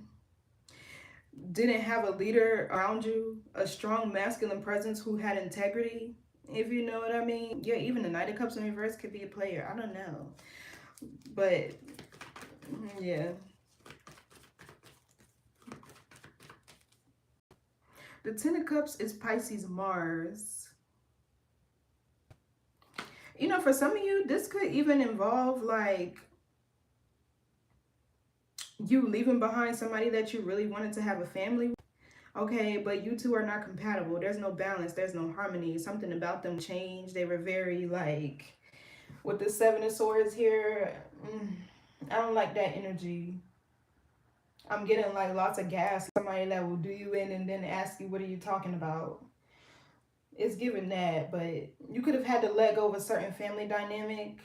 didn't have a leader around you, a strong masculine presence who had integrity, if you know what I mean. Yeah, even the Knight of Cups in reverse could be a player. I don't know. But, yeah. The Ten of Cups is Pisces Mars. You know, for some of you, this could even involve like you leaving behind somebody that you really wanted to have a family with. Okay, but you two are not compatible. There's no balance. There's no harmony. Something about them changed. They were very like, with the Seven of Swords here, I don't like that energy. I'm getting like lots of gas. Somebody that will do you in and then ask you, what are you talking about? It's given that, but you could have had to let go of a certain family dynamic.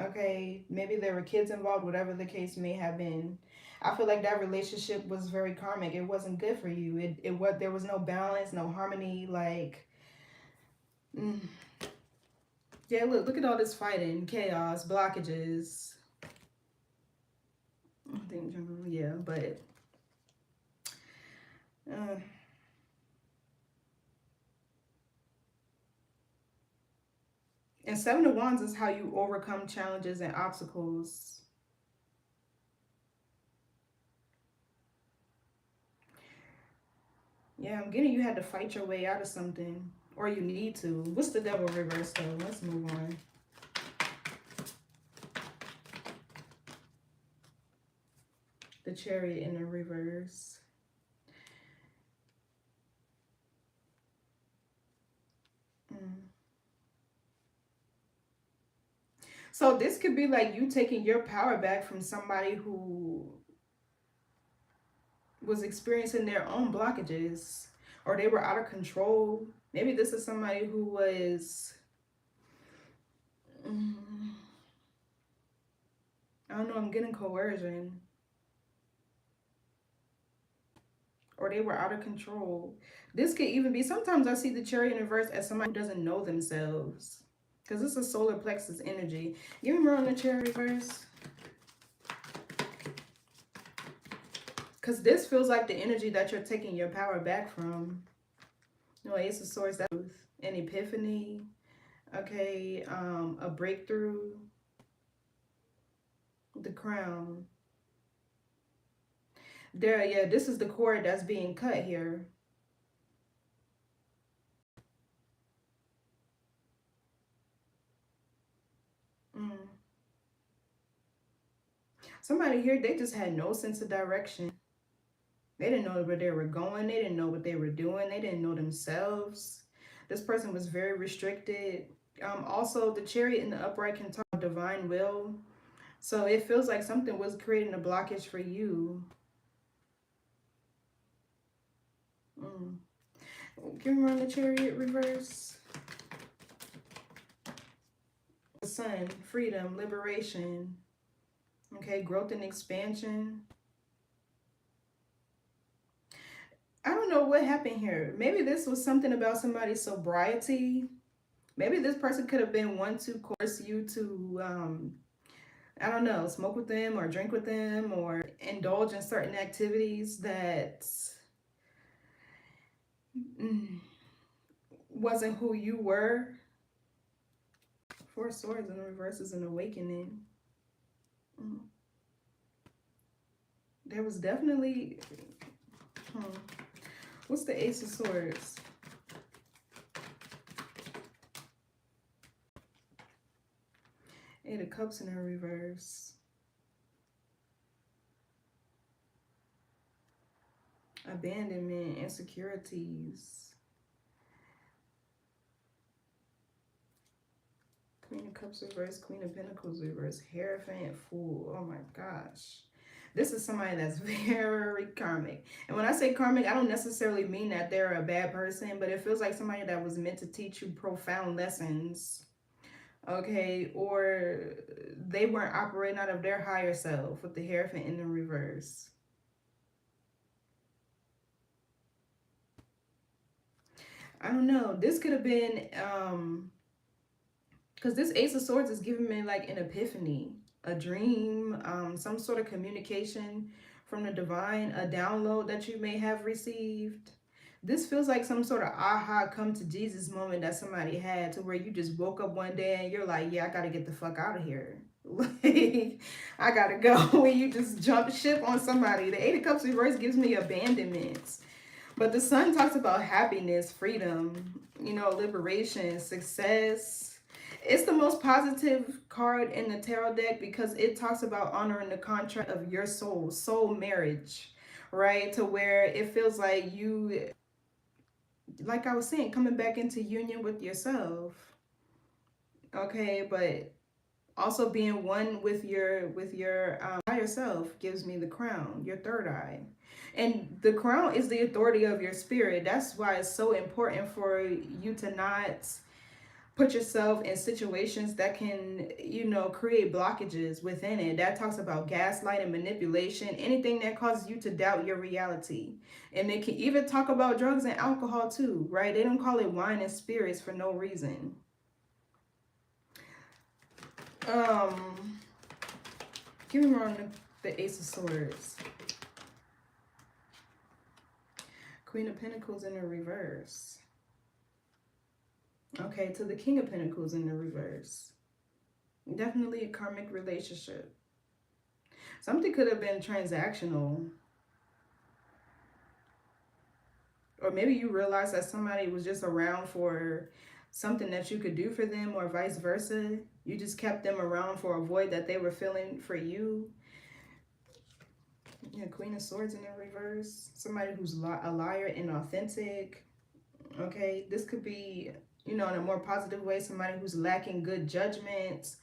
Okay, maybe there were kids involved, whatever the case may have been. I feel like that relationship was very karmic. It wasn't good for you. It was, there was no balance, no harmony. Like, mm, yeah, look at all this fighting, chaos, blockages. I think, yeah, but uh, and Seven of Wands is how you overcome challenges and obstacles. Yeah, I'm getting you had to fight your way out of something, or you need to. What's the devil reverse though? Let's move on. The Chariot in the reverse. Mm. So this could be like you taking your power back from somebody who was experiencing their own blockages, or they were out of control. Maybe this is somebody who was, mm, I don't know, I'm getting coercion, or they were out of control. This could even be, sometimes I see the Chariot in reverse as somebody who doesn't know themselves, because this is solar plexus energy. Give me more on the Chariot reverse. Because this feels like the energy that you're taking your power back from. You know, Ace of Swords, that an epiphany, okay, a breakthrough, the Crown. There, yeah, this is the cord that's being cut here. Mm. Somebody here, they just had no sense of direction. They didn't know where they were going. They didn't know what they were doing. They didn't know themselves. This person was very restricted. Also, the Chariot in the upright can talk about divine will. So it feels like something was creating a blockage for you. Mm. Can we run the Chariot reverse? The Sun, freedom, liberation. Okay, growth and expansion. I don't know what happened here. Maybe this was something about somebody's sobriety. Maybe this person could have been one to coerce you to, I don't know, smoke with them or drink with them or indulge in certain activities that mm, wasn't who you were. Four Swords in the reverse is an awakening. Mm. There was definitely, what's the Ace of Swords? Eight of Cups in the reverse. Abandonment, insecurities. Queen of Cups reverse, Queen of Pentacles reverse, Hierophant, Fool. Oh my gosh. This is somebody that's very karmic. And when I say karmic, I don't necessarily mean that they're a bad person, but it feels like somebody that was meant to teach you profound lessons. Okay, or they weren't operating out of their higher self with the Hierophant in the reverse. I don't know. This could have been, because this Ace of Swords is giving me like an epiphany, a dream, some sort of communication from the divine, a download that you may have received. This feels like some sort of aha, come to Jesus moment that somebody had, to where you just woke up one day and you're like, yeah, I gotta get the fuck out of here. Like, I gotta go. When you just jump ship on somebody. The Eight of Cups reverse gives me abandonment. But the Sun talks about happiness, freedom, you know, liberation, success. It's the most positive card in the tarot deck because it talks about honoring the contract of your soul marriage, right? To where it feels like you, like I was saying, coming back into union with yourself. Okay, but Also, being one with your higher self gives me the crown, your third eye. And the crown is the authority of your spirit. That's why it's so important for you to not put yourself in situations that can, create blockages within it. That talks about gaslight and manipulation, anything that causes you to doubt your reality. And they can even talk about drugs and alcohol too, right? They don't call it wine and spirits for no reason. Give me more on the Ace of Swords. Queen of Pentacles in the reverse. Okay, to the King of Pentacles in the reverse. Definitely a karmic relationship. Something could have been transactional. Or maybe you realize that somebody was just around for something that you could do for them, or vice versa. You just kept them around for a void that they were filling for you. Yeah, Queen of Swords in the reverse. Somebody who's a liar and authentic. Okay, this could be, in a more positive way, somebody who's lacking good judgment,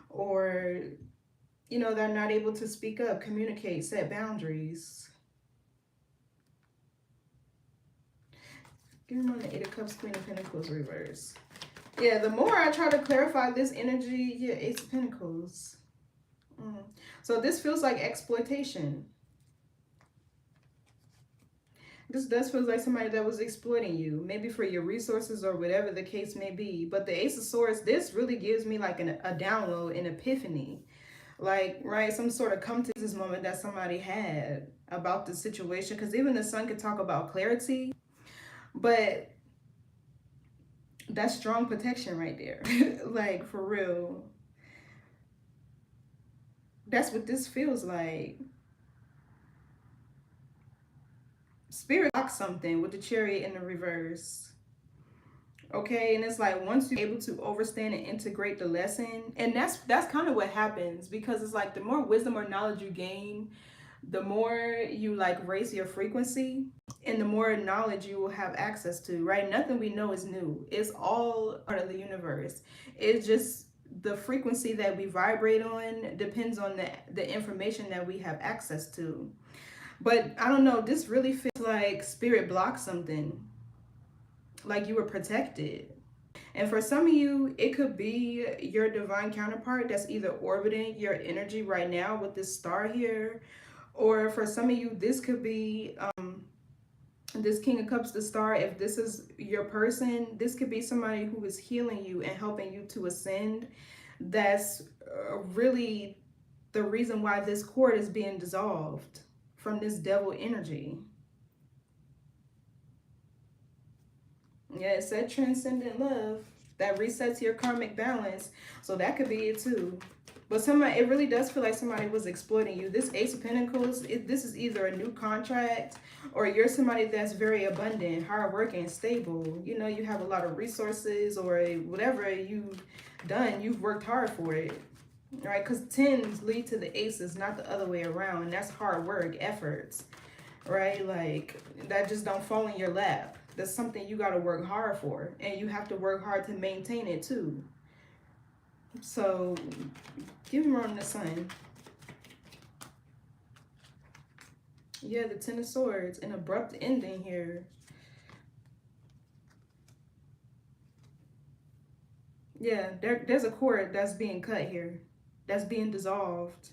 or, they're not able to speak up, communicate, set boundaries. Give me on the Eight of Cups, Queen of Pentacles reverse. Yeah, the more I try to clarify this energy, yeah, Ace of Pentacles. So this feels like exploitation. This does feel like somebody that was exploiting you, maybe for your resources or whatever the case may be. But the Ace of Swords, this really gives me like a download, an epiphany. Like, right, some sort of come to this moment that somebody had about the situation. Because even the Sun could talk about clarity, but that's strong protection right there. Like, for real. That's what this feels like. Spirit blocks something with the Chariot in the reverse. Okay, and it's like once you're able to understand and integrate the lesson, and that's kind of what happens, because it's like the more wisdom or knowledge you gain, the more you like raise your frequency, and the more knowledge you will have access to, right? Nothing we know is new. It's all part of the universe. It's just the frequency that we vibrate on depends on the information that we have access to. But I don't know, this really feels like Spirit blocked something. Like you were protected. And for some of you, it could be your divine counterpart that's either orbiting your energy right now with this star here. Or for some of you, this could be this King of Cups, the star. If this is your person, this could be somebody who is healing you and helping you to ascend. That's really the reason why this cord is being dissolved from this devil energy. Yeah, it said transcendent love. That resets your karmic balance. So that could be it too. But somebody, it really does feel like somebody was exploiting you. This Ace of Pentacles, this is either a new contract, or you're somebody that's very abundant, hardworking, stable. You know, you have a lot of resources, or whatever you've done, you've worked hard for it. Right? Because tens lead to the aces, not the other way around. And that's hard work, efforts. Right? Like, that just don't fall in your lap. That's something you got to work hard for. And you have to work hard to maintain it too. So, give me on the Sun. Yeah, the Ten of Swords. An abrupt ending here. Yeah, there's a cord that's being cut here. That's being dissolved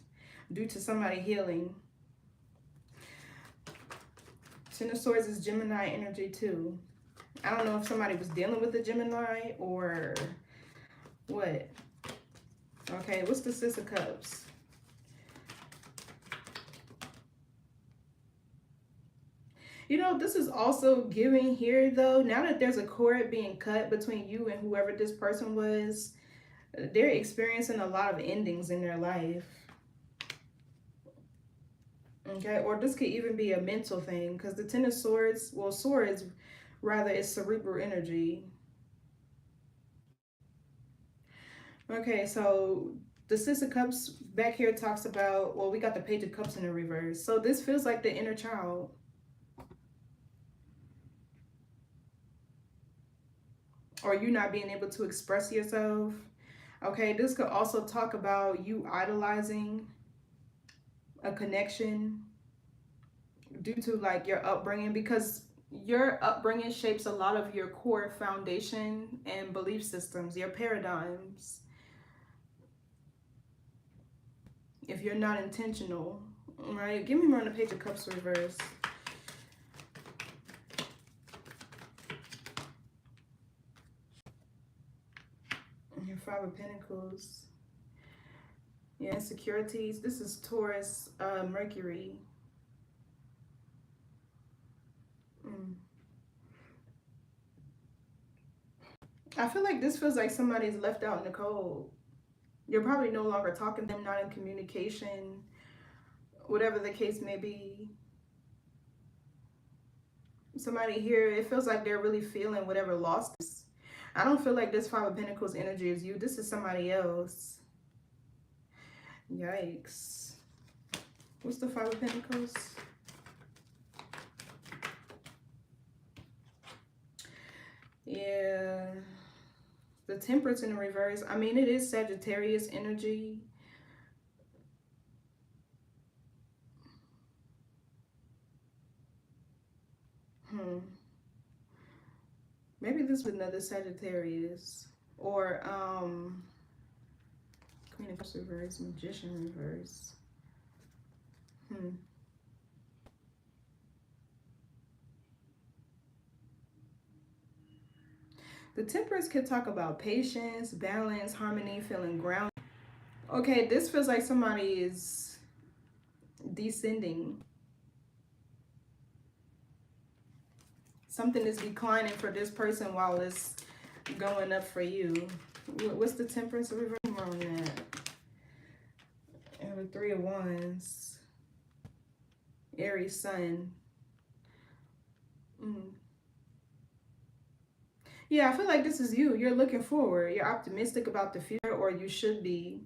due to somebody healing. Ten of Swords is Gemini energy too. I don't know if somebody was dealing with a Gemini or what. Okay, what's the Six of Cups? You know, this is also giving here though, now that there's a cord being cut between you and whoever this person was, they're experiencing a lot of endings in their life. Okay, or this could even be a mental thing, because the Ten of Swords, well, swords rather, is cerebral energy. Okay, so the Six of Cups back here talks about, well, we got the Page of Cups in the reverse. So this feels like the inner child. Or you not being able to express yourself. Okay, this could also talk about you idolizing a connection due to like your upbringing, because your upbringing shapes a lot of your core foundation and belief systems, your paradigms, if you're not intentional. All right, give me more on the Page of Cups reverse. Your Five of Pentacles. Yeah, insecurities. This is Taurus, Mercury. I feel like this feels like somebody's left out in the cold. You're probably no longer talking to them, not in communication, whatever the case may be. Somebody here, it feels like they're really feeling whatever loss is. I don't feel like this Five of Pentacles energy is you. This is somebody else. Yikes. What's the Five of Pentacles? Yeah. The Temperance in the reverse. I mean, it is Sagittarius energy. Maybe this was another Sagittarius. Or, Queen of Cups reverse, Magician reverse. The Temperance could talk about patience, balance, harmony, feeling grounded. Okay, this feels like somebody is descending. Something is declining for this person while it's going up for you. What's the Temperance reverse on that? And the Three of Wands. Aries Sun. Yeah, I feel like this is you. You're looking forward. You're optimistic about the future, or you should be.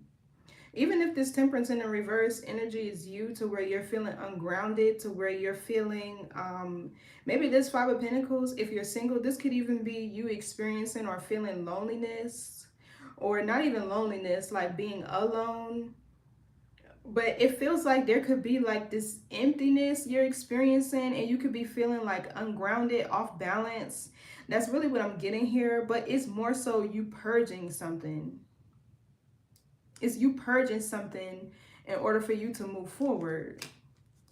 Even if this Temperance in the reverse energy is you, to where you're feeling ungrounded, to where you're feeling, maybe this Five of Pentacles, if you're single, this could even be you experiencing or feeling loneliness, or not even loneliness, like being alone. But it feels like there could be like this emptiness you're experiencing, and you could be feeling like ungrounded, off balance. That's really what I'm getting here, but it's more so you purging something. It's you purging something in order for you to move forward.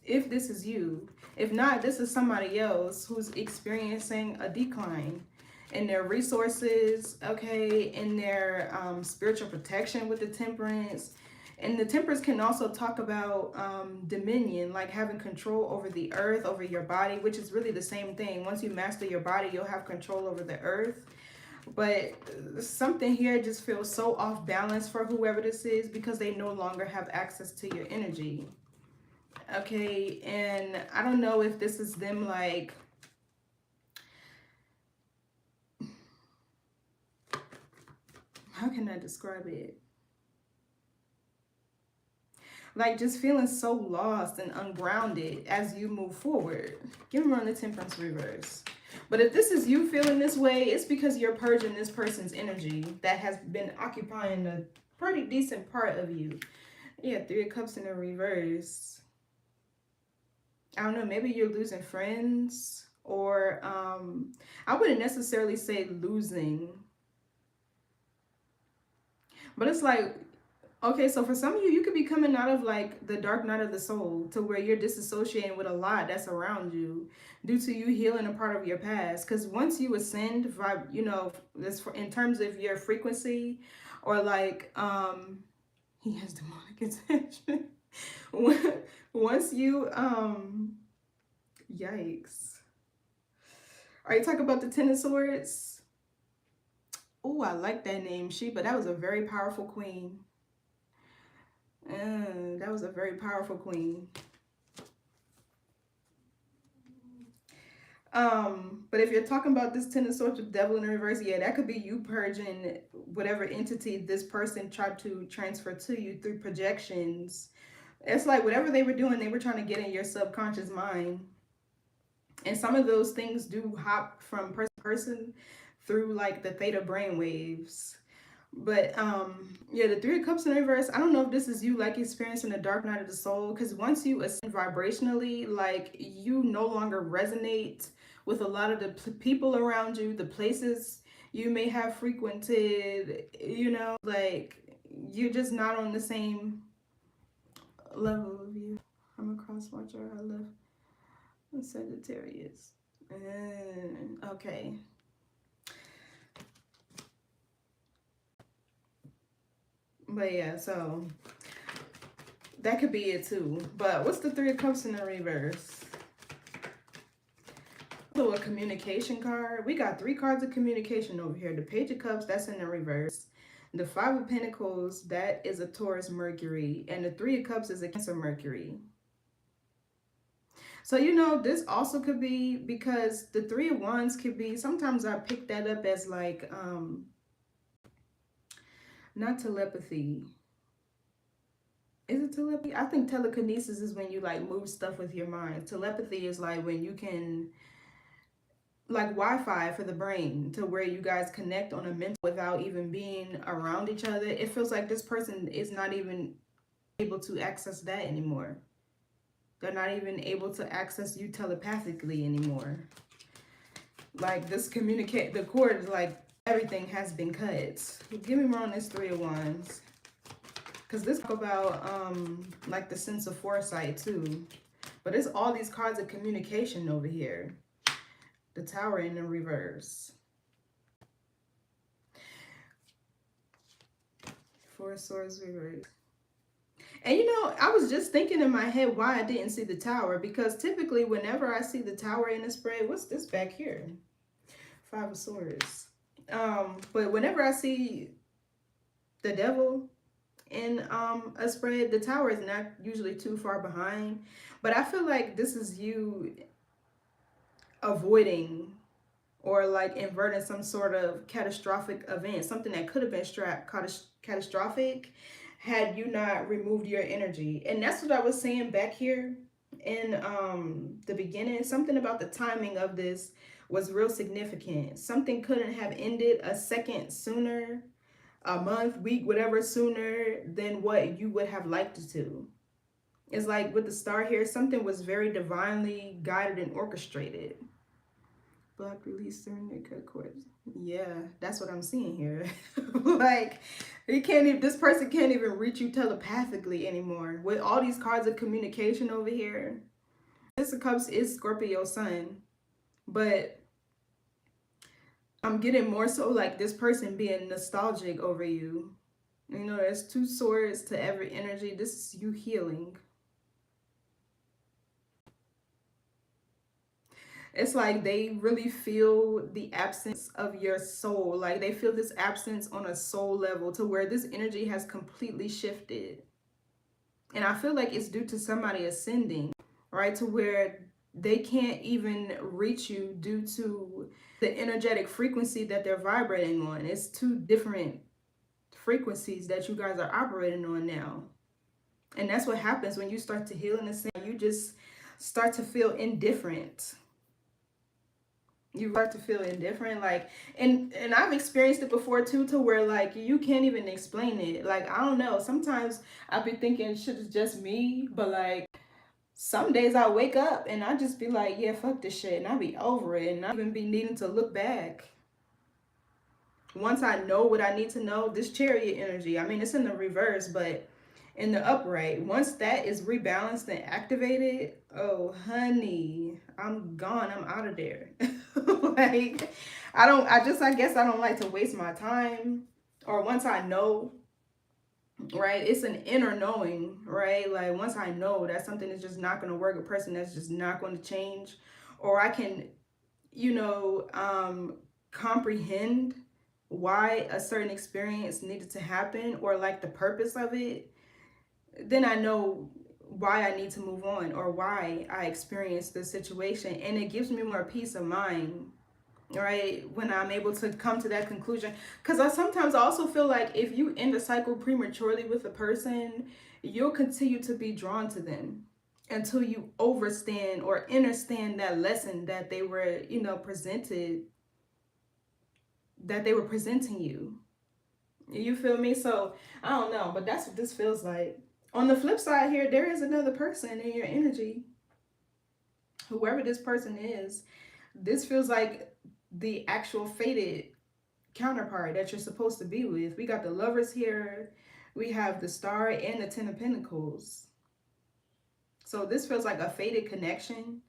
If this is you. If not, this is somebody else who's experiencing a decline in their resources, okay, in their spiritual protection with the Temperance. And the Temperance can also talk about dominion, like having control over the earth, over your body, which is really the same thing. Once you master your body, you'll have control over the earth. But something here just feels so off balance for whoever this is, because they no longer have access to your energy. Okay, and I don't know if this is them like... how can I describe it? Like just feeling so lost and ungrounded as you move forward. Give me on the Temperance reverse. But if this is you feeling this way, it's because you're purging this person's energy that has been occupying a pretty decent part of you. Yeah, Three of Cups in the reverse. I don't know, maybe you're losing friends, or I wouldn't necessarily say losing. But it's like, okay, so for some of you, you could be coming out of like the dark night of the soul, to where you're disassociating with a lot that's around you due to you healing a part of your past. Because once you ascend, you know, this in terms of your frequency, or like, he has demonic intention. Once you, yikes. Are you talking about the Ten of Swords? Oh, I like that name, Sheba. That was a very powerful queen. That was a very powerful queen. But if you're talking about this Ten of Swords with Devil in the reverse, yeah, that could be you purging whatever entity this person tried to transfer to you through projections. It's like whatever they were doing, they were trying to get in your subconscious mind. And some of those things do hop from person to person through like the theta brain waves. But yeah, the Three of Cups in reverse, I don't know if this is you like experiencing the dark night of the soul, because once you ascend vibrationally, like you no longer resonate with a lot of the people around you, the places you may have frequented, you know, like you're just not on the same level of you. I'm a cross watcher. I love Sagittarius. Okay. But yeah, so that could be it too. But what's the Three of Cups in the reverse? So a communication card. We got 3 cards of communication over here. The Page of Cups, that's in the reverse. The Five of Pentacles, that is a Taurus Mercury. And the Three of Cups is a Cancer Mercury. So, you know, this also could be because the Three of Wands could be, sometimes I pick that up as like, not telepathy. Is it telepathy? I think telekinesis is when you like move stuff with your mind. Telepathy is like when you can, like Wi-Fi for the brain, to where you guys connect on a mental without even being around each other. It feels like this person is not even able to access that anymore. They're not even able to access you telepathically anymore. Like this the cord is like everything has been cut. Give me more on this Three of Wands. Because this talk about like the sense of foresight too. But it's all these cards of communication over here. The Tower in the reverse. Four of Swords reverse. And you know, I was just thinking in my head why I didn't see the Tower. Because typically whenever I see the Tower in a spread, what's this back here? Five of Swords. But whenever I see the Devil in a spread, the Tower is not usually too far behind. But I feel like this is you avoiding or like inverting some sort of catastrophic event, something that could have been catastrophic had you not removed your energy. And that's what I was saying back here in the beginning. Something about the timing of this was real significant. Something couldn't have ended a second sooner, a month, week, whatever sooner than what you would have liked it to. It's like with the star here, something was very divinely guided and orchestrated. Block, release, certain cut cords. Yeah, that's what I'm seeing here. Like, this person can't even reach you telepathically anymore. With all these cards of communication over here. This of Cups is Scorpio sun. But I'm getting more so like this person being nostalgic over you. You know, there's 2 swords to every energy. This is you healing. It's like they really feel the absence of your soul. Like they feel this absence on a soul level to where this energy has completely shifted. And I feel like it's due to somebody ascending, right? To where they can't even reach you due to the energetic frequency that they're vibrating on. It's 2 different frequencies that you guys are operating on now. And that's what happens when you start to heal in the same. You just start to feel indifferent. You start to feel indifferent, like, and I've experienced it before too, to where like you can't even explain it. Like, I don't know, sometimes I've been thinking shit is just me, but like some days I wake up and I just be like, yeah, fuck this shit, and I be over it, and I even be needing to look back. Once I know what I need to know, this Chariot energy, I mean, it's in the reverse, but in the upright, once that is rebalanced and activated, oh honey, I'm gone, I'm out of there. Like, I guess I don't like to waste my time. Or once I know, right, it's an inner knowing, right? Like once I know that something is just not going to work, a person that's just not going to change, or I can, you know, comprehend why a certain experience needed to happen, or like the purpose of it, then I know why I need to move on, or why I experienced the situation. And it gives me more peace of mind, right, when I'm able to come to that conclusion. Because I sometimes also feel like if you end a cycle prematurely with a person, you'll continue to be drawn to them until you overstand or understand that lesson that they were, you know, presenting you. You feel me? So I don't know, but that's what this feels like. On the flip side here, there is another person in your energy. Whoever this person is, this feels like the actual fated counterpart that you're supposed to be with. We got the lovers here, we have the star and the 10 of Pentacles. So this feels like a fated connection.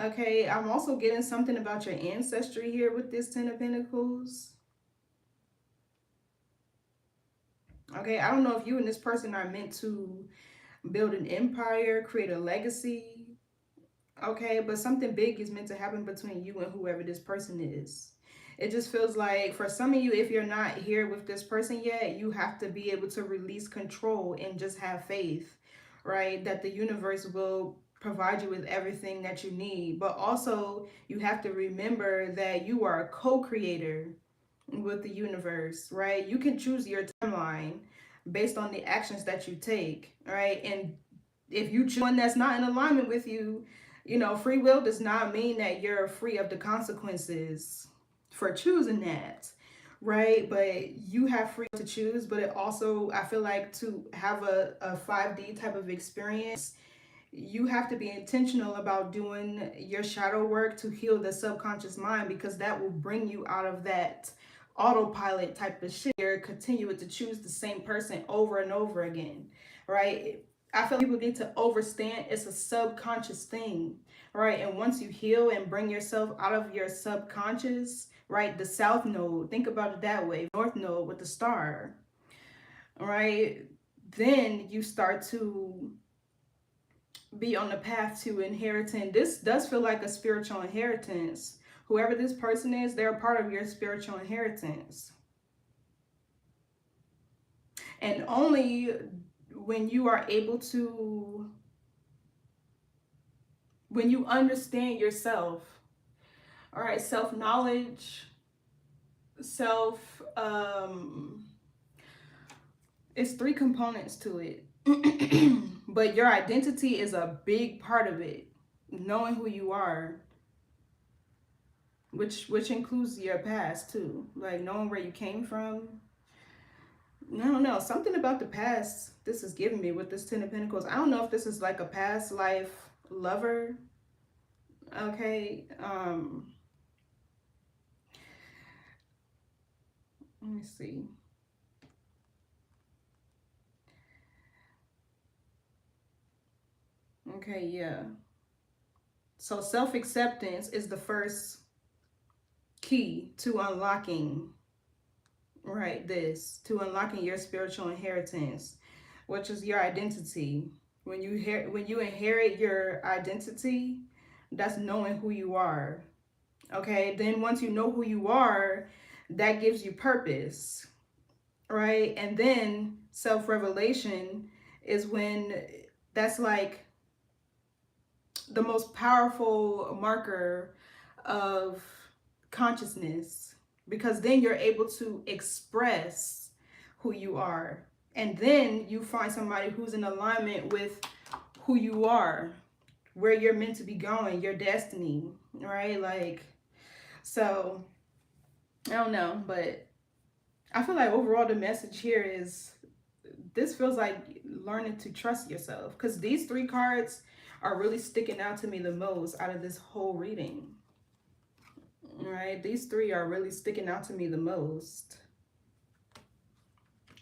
Okay, I'm also getting something about your ancestry here with this 10 of Pentacles. Okay, I don't know if you and this person are meant to build an empire, create a legacy. Okay, but something big is meant to happen between you and whoever this person is. It just feels like for some of you, if you're not here with this person yet, you have to be able to release control and just have faith, right? That the universe will provide you with everything that you need. But also, you have to remember that you are a co-creator with the universe, right? You can choose your timeline based on the actions that you take, right? And if you choose one that's not in alignment with you, you know, free will does not mean that you're free of the consequences for choosing that, right? But you have free to choose. But it also, I feel like to have a 5D type of experience, you have to be intentional about doing your shadow work to heal the subconscious mind, because that will bring you out of that autopilot type of shit. You're continuing to choose the same person over and over again, right? I feel like people need to understand it's a subconscious thing, right? And once you heal and bring yourself out of your subconscious, right? The south node, think about it that way, north node with the star, right? Then you start to be on the path to inheritance. This does feel like a spiritual inheritance. Whoever this person is, they're a part of your spiritual inheritance. And only when you are able to, when you understand yourself, all right, self-knowledge, self, it's three components to it. But your identity is a big part of it. Knowing who you are, which includes your past too, like knowing where you came from. I don't know, something about the past this is giving me with this 10 of Pentacles. I don't know if this is like a past life lover. Okay, let me see. Okay, yeah, so self-acceptance is the first key to unlocking, right, this, to unlocking your spiritual inheritance, which is your identity. When you inherit your identity, that's knowing who you are. Okay, then once you know who you are, that gives you purpose, right? And then self-revelation is when, that's like the most powerful marker of consciousness, because then you're able to express who you are, and then you find somebody who's in alignment with who you are, where you're meant to be going, your destiny, right? Like, so I don't know, but I feel like overall the message here is, this feels like learning to trust yourself, because these three cards are really sticking out to me the most out of this whole reading. Right, these three are really sticking out to me the most.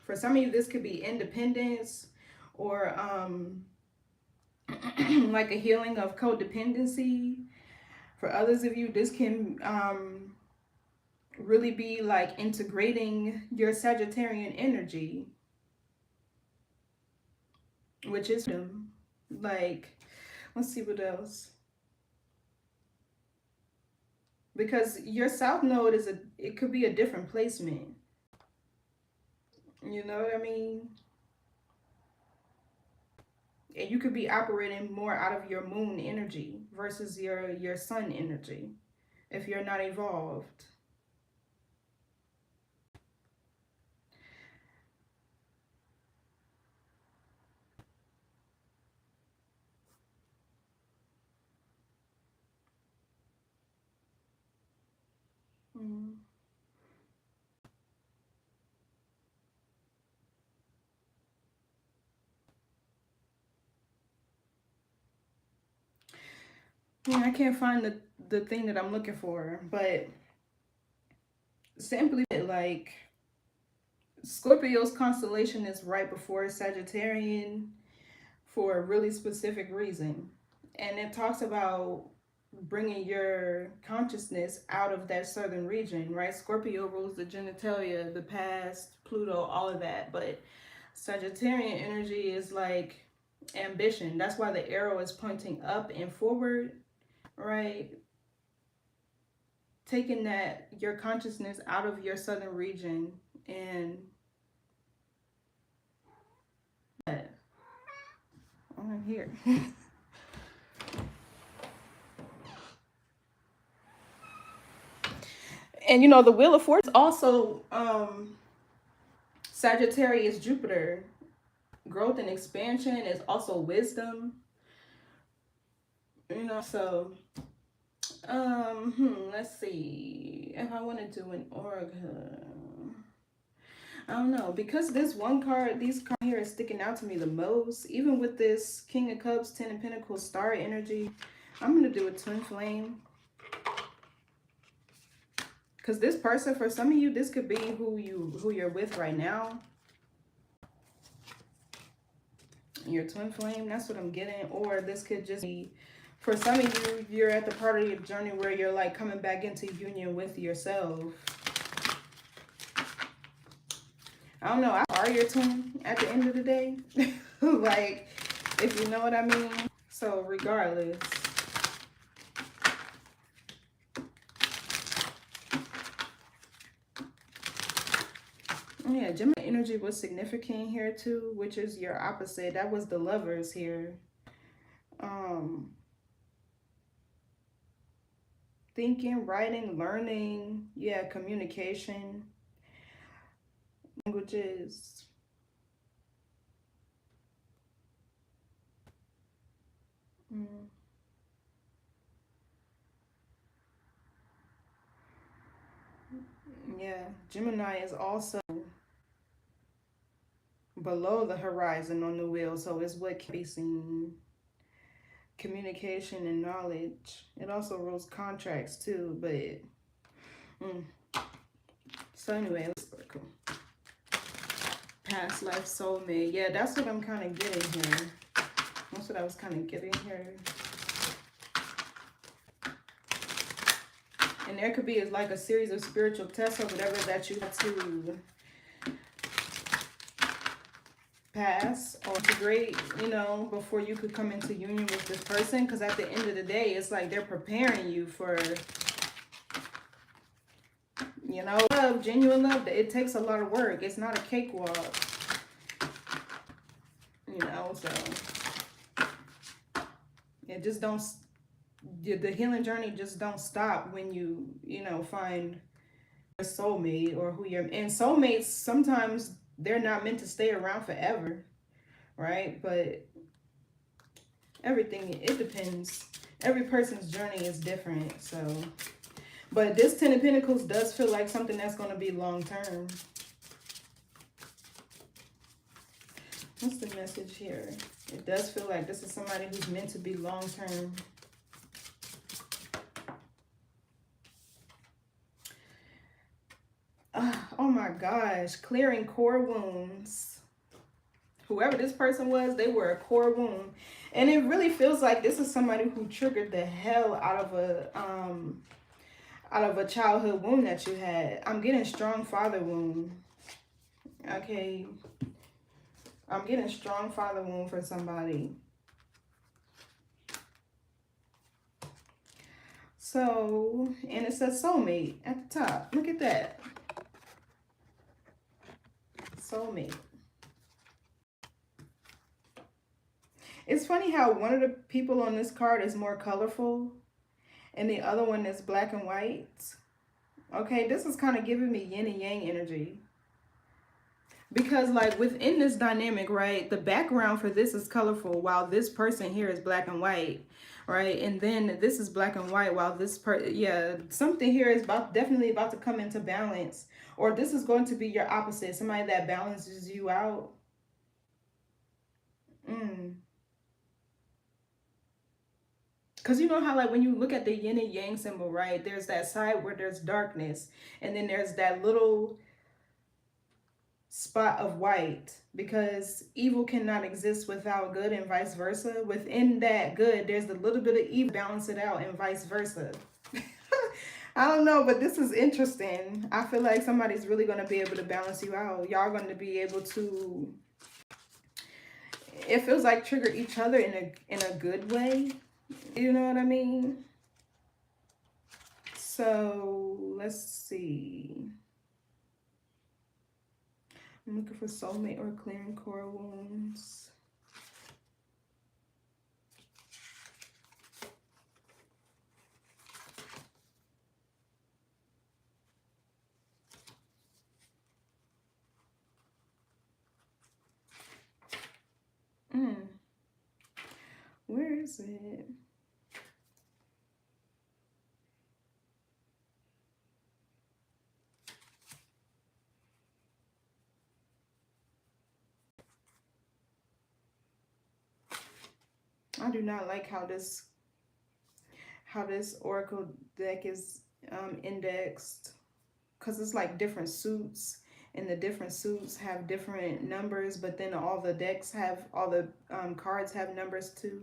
For some of you, this could be independence, or like a healing of codependency. For others of you, this can really be like integrating your Sagittarian energy, which is like, let's see what else. Because your south node is it could be a different placement. You know what I mean? And you could be operating more out of your moon energy versus your sun energy if you're not evolved. Mm. Yeah, I can't find the thing that I'm looking for, but simply like Scorpio's constellation is right before Sagittarian for a really specific reason. And it talks about bringing your consciousness out of that southern region, right? Scorpio rules the genitalia, the past, Pluto, all of that. But Sagittarian energy is like ambition. That's why the arrow is pointing up and forward, right? Taking that, your consciousness out of your southern region and I'm here. And you know, the Wheel of Fortune also Sagittarius Jupiter. Growth and expansion is also wisdom. You know, so let's see. If I want to do an oracle, I don't know. Because this one card, these cards here is sticking out to me the most. Even with this King of Cups, Ten of Pentacles, Star energy, I'm gonna do a twin flame. Because this person, for some of you, this could be who you're with right now. Your twin flame, that's what I'm getting. Or this could just be, for some of you, you're at the part of your journey where you're like coming back into union with yourself. I don't know, are your twin at the end of the day? Like, if you know what I mean. So regardless. Yeah, Gemini energy was significant here too, which is your opposite. That was the Lovers here. Thinking, writing, learning, yeah, communication, languages. Yeah, Gemini is also below the horizon on the wheel, so it's what can be seen. Communication and knowledge. It also rules contracts too, but so anyway, let's go. Past life soulmate. Yeah, that's what I'm kind of getting here. That's what I was kind of getting here. And there could be like a series of spiritual tests or whatever that you have to pass or integrate, you know, before you could come into union with this person. Because at the end of the day, it's like they're preparing you for, you know, love, genuine love. It takes a lot of work. It's not a cakewalk, you know, so it just don't, the healing journey just don't stop when you know, find a soulmate or who you're, and soulmates, sometimes they're not meant to stay around forever, right? But everything, it depends. Every person's journey is different, so. But this Ten of Pentacles does feel like something that's going to be long term. What's the message here? It does feel like this is somebody who's meant to be long term. Oh my gosh, clearing core wounds. Whoever this person was, they were a core wound. And it really feels like this is somebody who triggered the hell out of a childhood wound that you had. I'm getting strong father wound. Okay. I'm getting strong father wound for somebody. So, and it says soulmate at the top. Look at that. Soulmate. It's funny how one of the people on this card is more colorful and the other one is black and white. Okay, this is kind of giving me yin and yang energy. Because like within this dynamic, right, the background for this is colorful while this person here is black and white, right? And then this is black and white while this something here is definitely about to come into balance. Or this is going to be your opposite, somebody that balances you out. Because you know how, like, when you look at the yin and yang symbol, right, there's that side where there's darkness, and then there's that little spot of white, because evil cannot exist without good and vice versa. Within that good, there's a little bit of evil, balance it out, and vice versa. I don't know, but this is interesting. I feel like somebody's really going to be able to balance you out. Y'all going to be able to, it feels like, trigger each other in a good way. You know what I mean? So let's see. I'm looking for soulmate or clearing core wounds. Where is it? I do not like how this oracle deck is indexed, because it's like different suits, and the different suits have different numbers, but then all the decks have, all the cards have numbers too.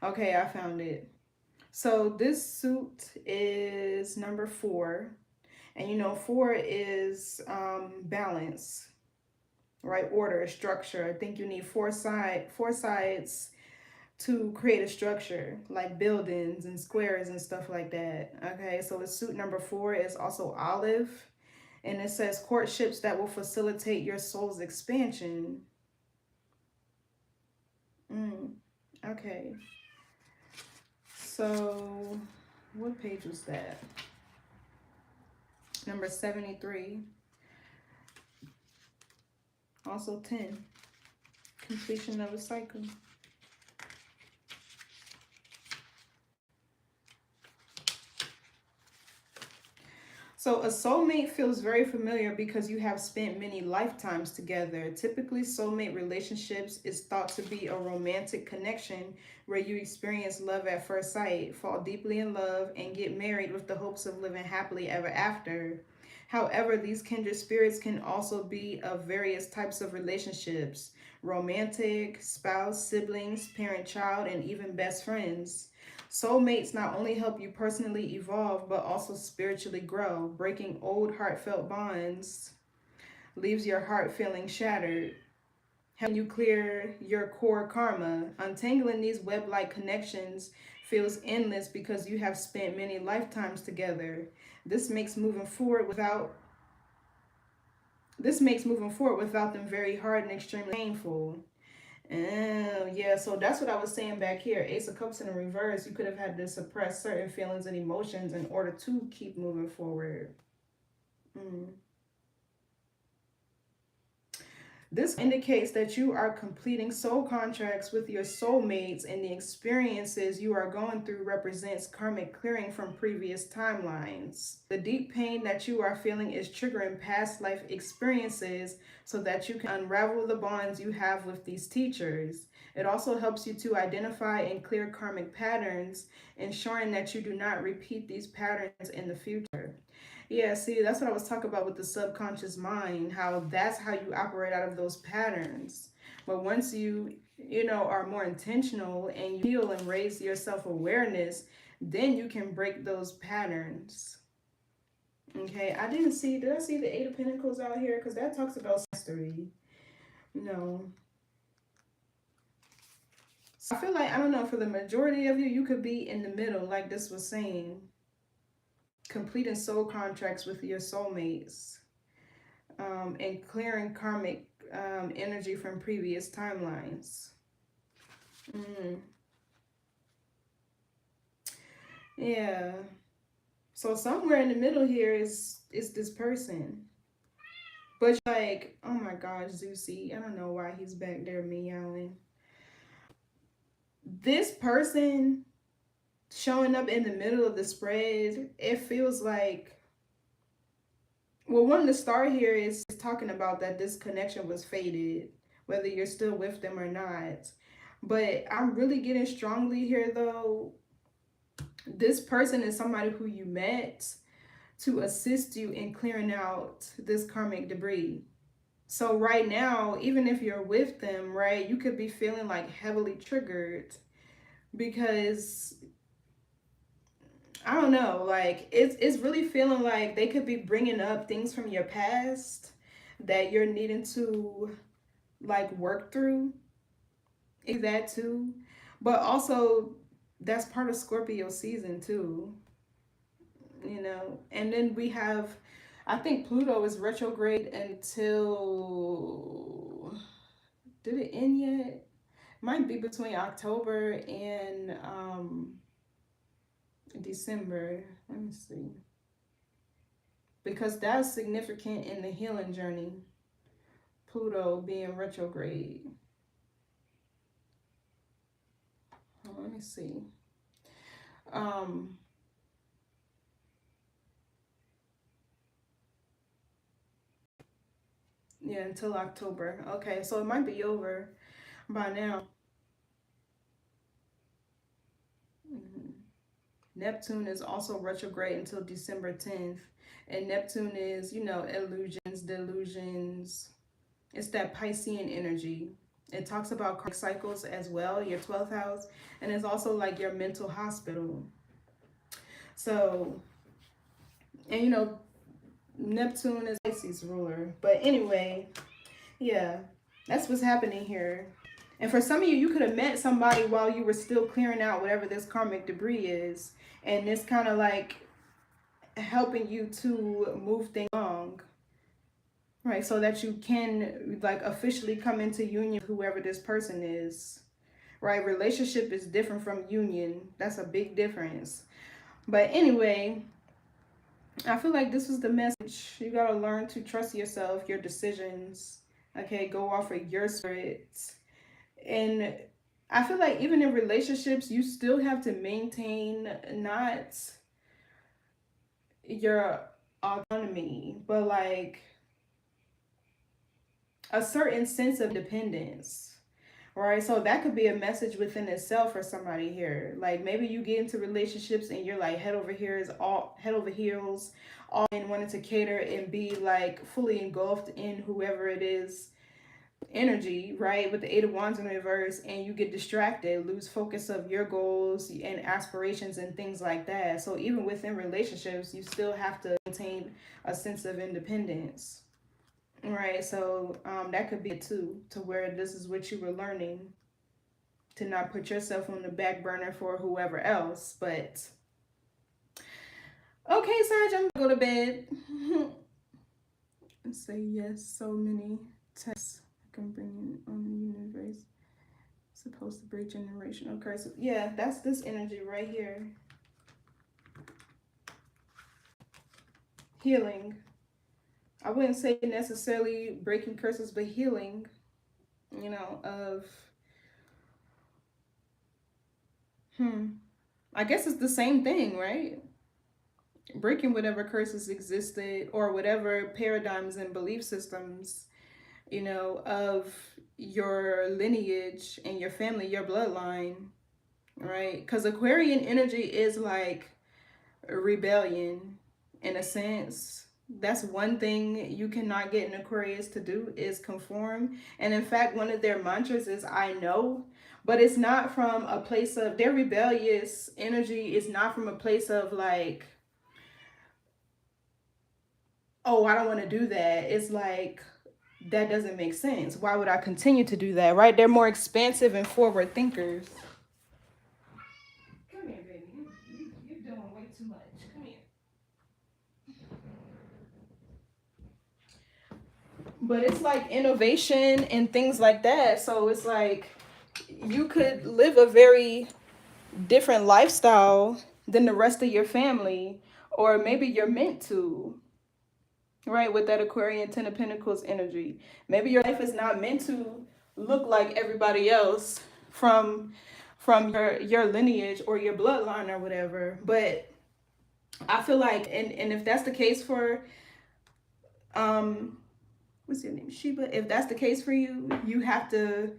Okay, I found it. So this suit is number 4, and you know 4 is balance, right? Order, structure. I think you need four sides to create a structure, like buildings and squares and stuff like that. Okay, so the suit number 4 is also olive, and it says courtships that will facilitate your soul's expansion. Okay, so what page was that? Number 73. Also 10. Completion of a cycle. So a soulmate feels very familiar because you have spent many lifetimes together. Typically, soulmate relationships is thought to be a romantic connection where you experience love at first sight, fall deeply in love, and get married with the hopes of living happily ever after. However, these kindred spirits can also be of various types of relationships: romantic, spouse, siblings, parent-child, and even best friends. Soulmates not only help you personally evolve, but also spiritually grow. Breaking old heartfelt bonds leaves your heart feeling shattered, helping you clear your core karma. Untangling these web-like connections feels endless because you have spent many lifetimes together. This makes moving forward without them very hard and extremely painful. Oh, yeah, so that's what I was saying back here. Ace of Cups in the reverse. You could have had to suppress certain feelings and emotions in order to keep moving forward. This indicates that you are completing soul contracts with your soulmates, and the experiences you are going through represents karmic clearing from previous timelines. The deep pain that you are feeling is triggering past life experiences so that you can unravel the bonds you have with these teachers. It also helps you to identify and clear karmic patterns, ensuring that you do not repeat these patterns in the future. Yeah, see, that's what I was talking about with the subconscious mind, how that's how you operate out of those patterns. But once you know, are more intentional and you heal and raise your self-awareness, then you can break those patterns. Okay, did I see the Eight of Pentacles out here? Because that talks about mastery. No. So I feel like, I don't know, for the majority of you, you could be in the middle, like this was saying. Completing soul contracts with your soulmates, and clearing karmic energy from previous timelines. Yeah. So somewhere in the middle here is this person. But like, oh my gosh, Zeusy, I don't know why he's back there meowing. This person showing up in the middle of the spread, it feels like, well, one, the star here is talking about that this connection was fated, whether you're still with them or not. But I'm really getting strongly here, though, This person is somebody who you met to assist you in clearing out this karmic debris. So right now, even if you're with them, right, you could be feeling like heavily triggered because I don't know, like it's really feeling like they could be bringing up things from your past that you're needing to like work through. Is that too? But also that's part of Scorpio season too, you know. And then we have, I think Pluto is retrograde until, did it end yet? Might be between October and December. Let me see. Because that's significant in the healing journey. Pluto being retrograde. Oh, let me see. Um yeah, until October. Okay, so it might be over by now. Mhm. Neptune is also retrograde until December 10th. And Neptune is, you know, illusions, delusions. It's that Piscean energy. It talks about karmic cycles as well, your 12th house. And it's also like your mental hospital. So, and you know, Neptune is Pisces ruler. But anyway, yeah, that's what's happening here. And for some of you, you could have met somebody while you were still clearing out whatever this karmic debris is. And it's kind of like helping you to move things along, right? So that you can like officially come into union with whoever this person is, right? Relationship is different from union. That's a big difference. But anyway, I feel like this was the message. You got to learn to trust yourself, your decisions. Okay, go off of your spirit. And I feel like even in relationships, you still have to maintain not your autonomy, but like a certain sense of dependence, right? So that could be a message within itself for somebody here. Like maybe you get into relationships and you're like head over here is all head over heels, all in wanting to cater and be like fully engulfed in whoever it is energy, right? With the Eight of Wands in reverse, and you get distracted, lose focus of your goals and aspirations and things like that. So even within relationships, you still have to maintain a sense of independence. Right, so that could be it too, to where this is what you were learning, to not put yourself on the back burner for whoever else. But okay, Sag, I'm gonna go to bed. And say yes, so many texts I can bring in on the universe. Supposed to break generational curses. Yeah, that's this energy right here. Healing. I wouldn't say necessarily breaking curses, but healing, you know, of I guess it's the same thing, right? Breaking whatever curses existed or whatever paradigms and belief systems, you know, of your lineage and your family, your bloodline, right? Because Aquarian energy is like rebellion in a sense. That's one thing you cannot get an Aquarius to do is conform. And in fact, one of their mantras is I know, but it's not from a place of their rebellious energy is not from a place of like, oh, I don't want to do that. It's like that doesn't make sense. Why would I continue to do that, right? They're more expansive and forward thinkers. Come here, baby. You're doing way too much. Come here. But it's like innovation and things like that. So it's like you could live a very different lifestyle than the rest of your family, or maybe you're meant to, right? With that Aquarian Ten of Pentacles energy. Maybe your life is not meant to look like everybody else from your lineage or your bloodline or whatever. But I feel like and if that's the case for what's your name, Sheba, if that's the case for you, you have to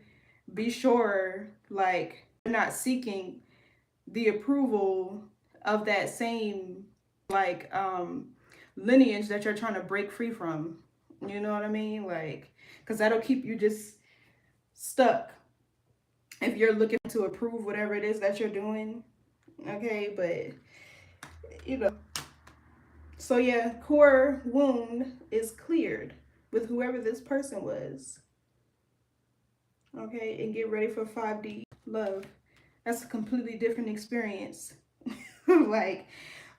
be sure like you're not seeking the approval of that same like lineage that you're trying to break free from. You know what I mean? Like, because that'll keep you just stuck if you're looking to approve whatever it is that you're doing. Okay, but you know. So yeah, core wound is cleared with whoever this person was. Okay, and get ready for 5D love. That's a completely different experience. Like,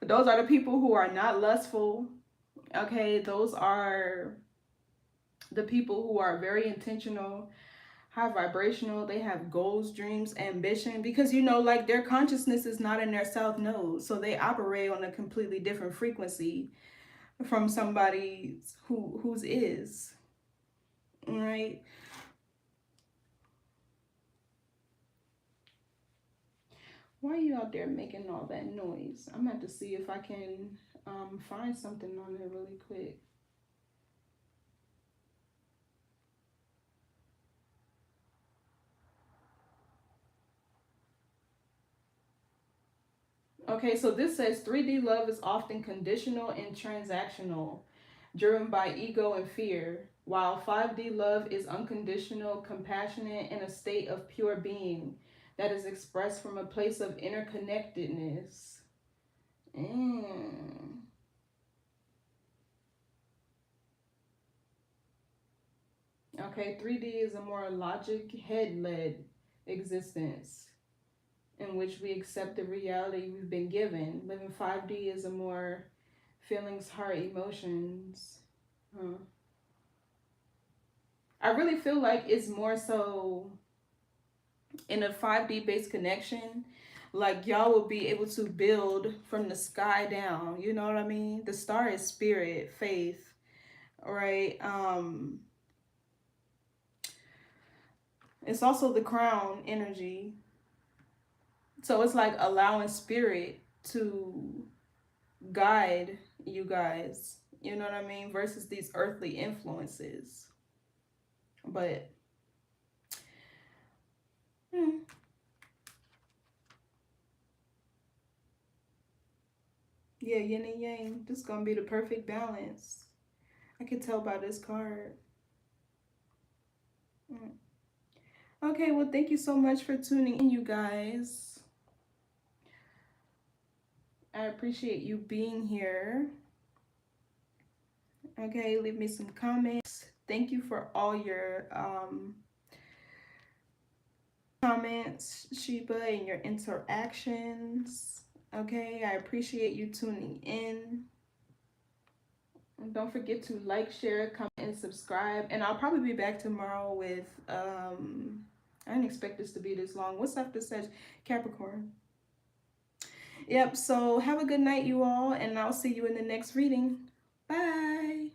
those are the people who are not lustful. Okay, those are the people who are very intentional, high vibrational. They have goals, dreams, ambition, because you know, like, their consciousness is not in their south node, so they operate on a completely different frequency from somebody whose is. Right? Why are you out there making all that noise? I'm gonna have to see if I can find something on there really quick. Okay, so this says 3D love is often conditional and transactional, driven by ego and fear, while 5D love is unconditional, compassionate, and a state of pure being that is expressed from a place of interconnectedness. Mm. Okay, 3D is a more logic, head-led existence in which we accept the reality we've been given. Living 5D is a more feelings, heart, emotions. Huh. I really feel like it's more so in a 5D based connection. Like, y'all will be able to build from the sky down. You know what I mean? The star is spirit, faith, right? It's also the crown energy. So it's like allowing spirit to guide you guys, you know what I mean, versus these earthly influences. But yeah, yin and yang, this is gonna be the perfect balance. I can tell by this card. Okay, well, thank you so much for tuning in, you guys. I appreciate you being here. Okay, leave me some comments. Thank you for all your comments, Sheba, and your interactions. Okay, I appreciate you tuning in. And don't forget to like, share, comment, and subscribe. And I'll probably be back tomorrow with I didn't expect this to be this long. What's after Sag? Capricorn. Yep, so have a good night, you all, and I'll see you in the next reading. Bye.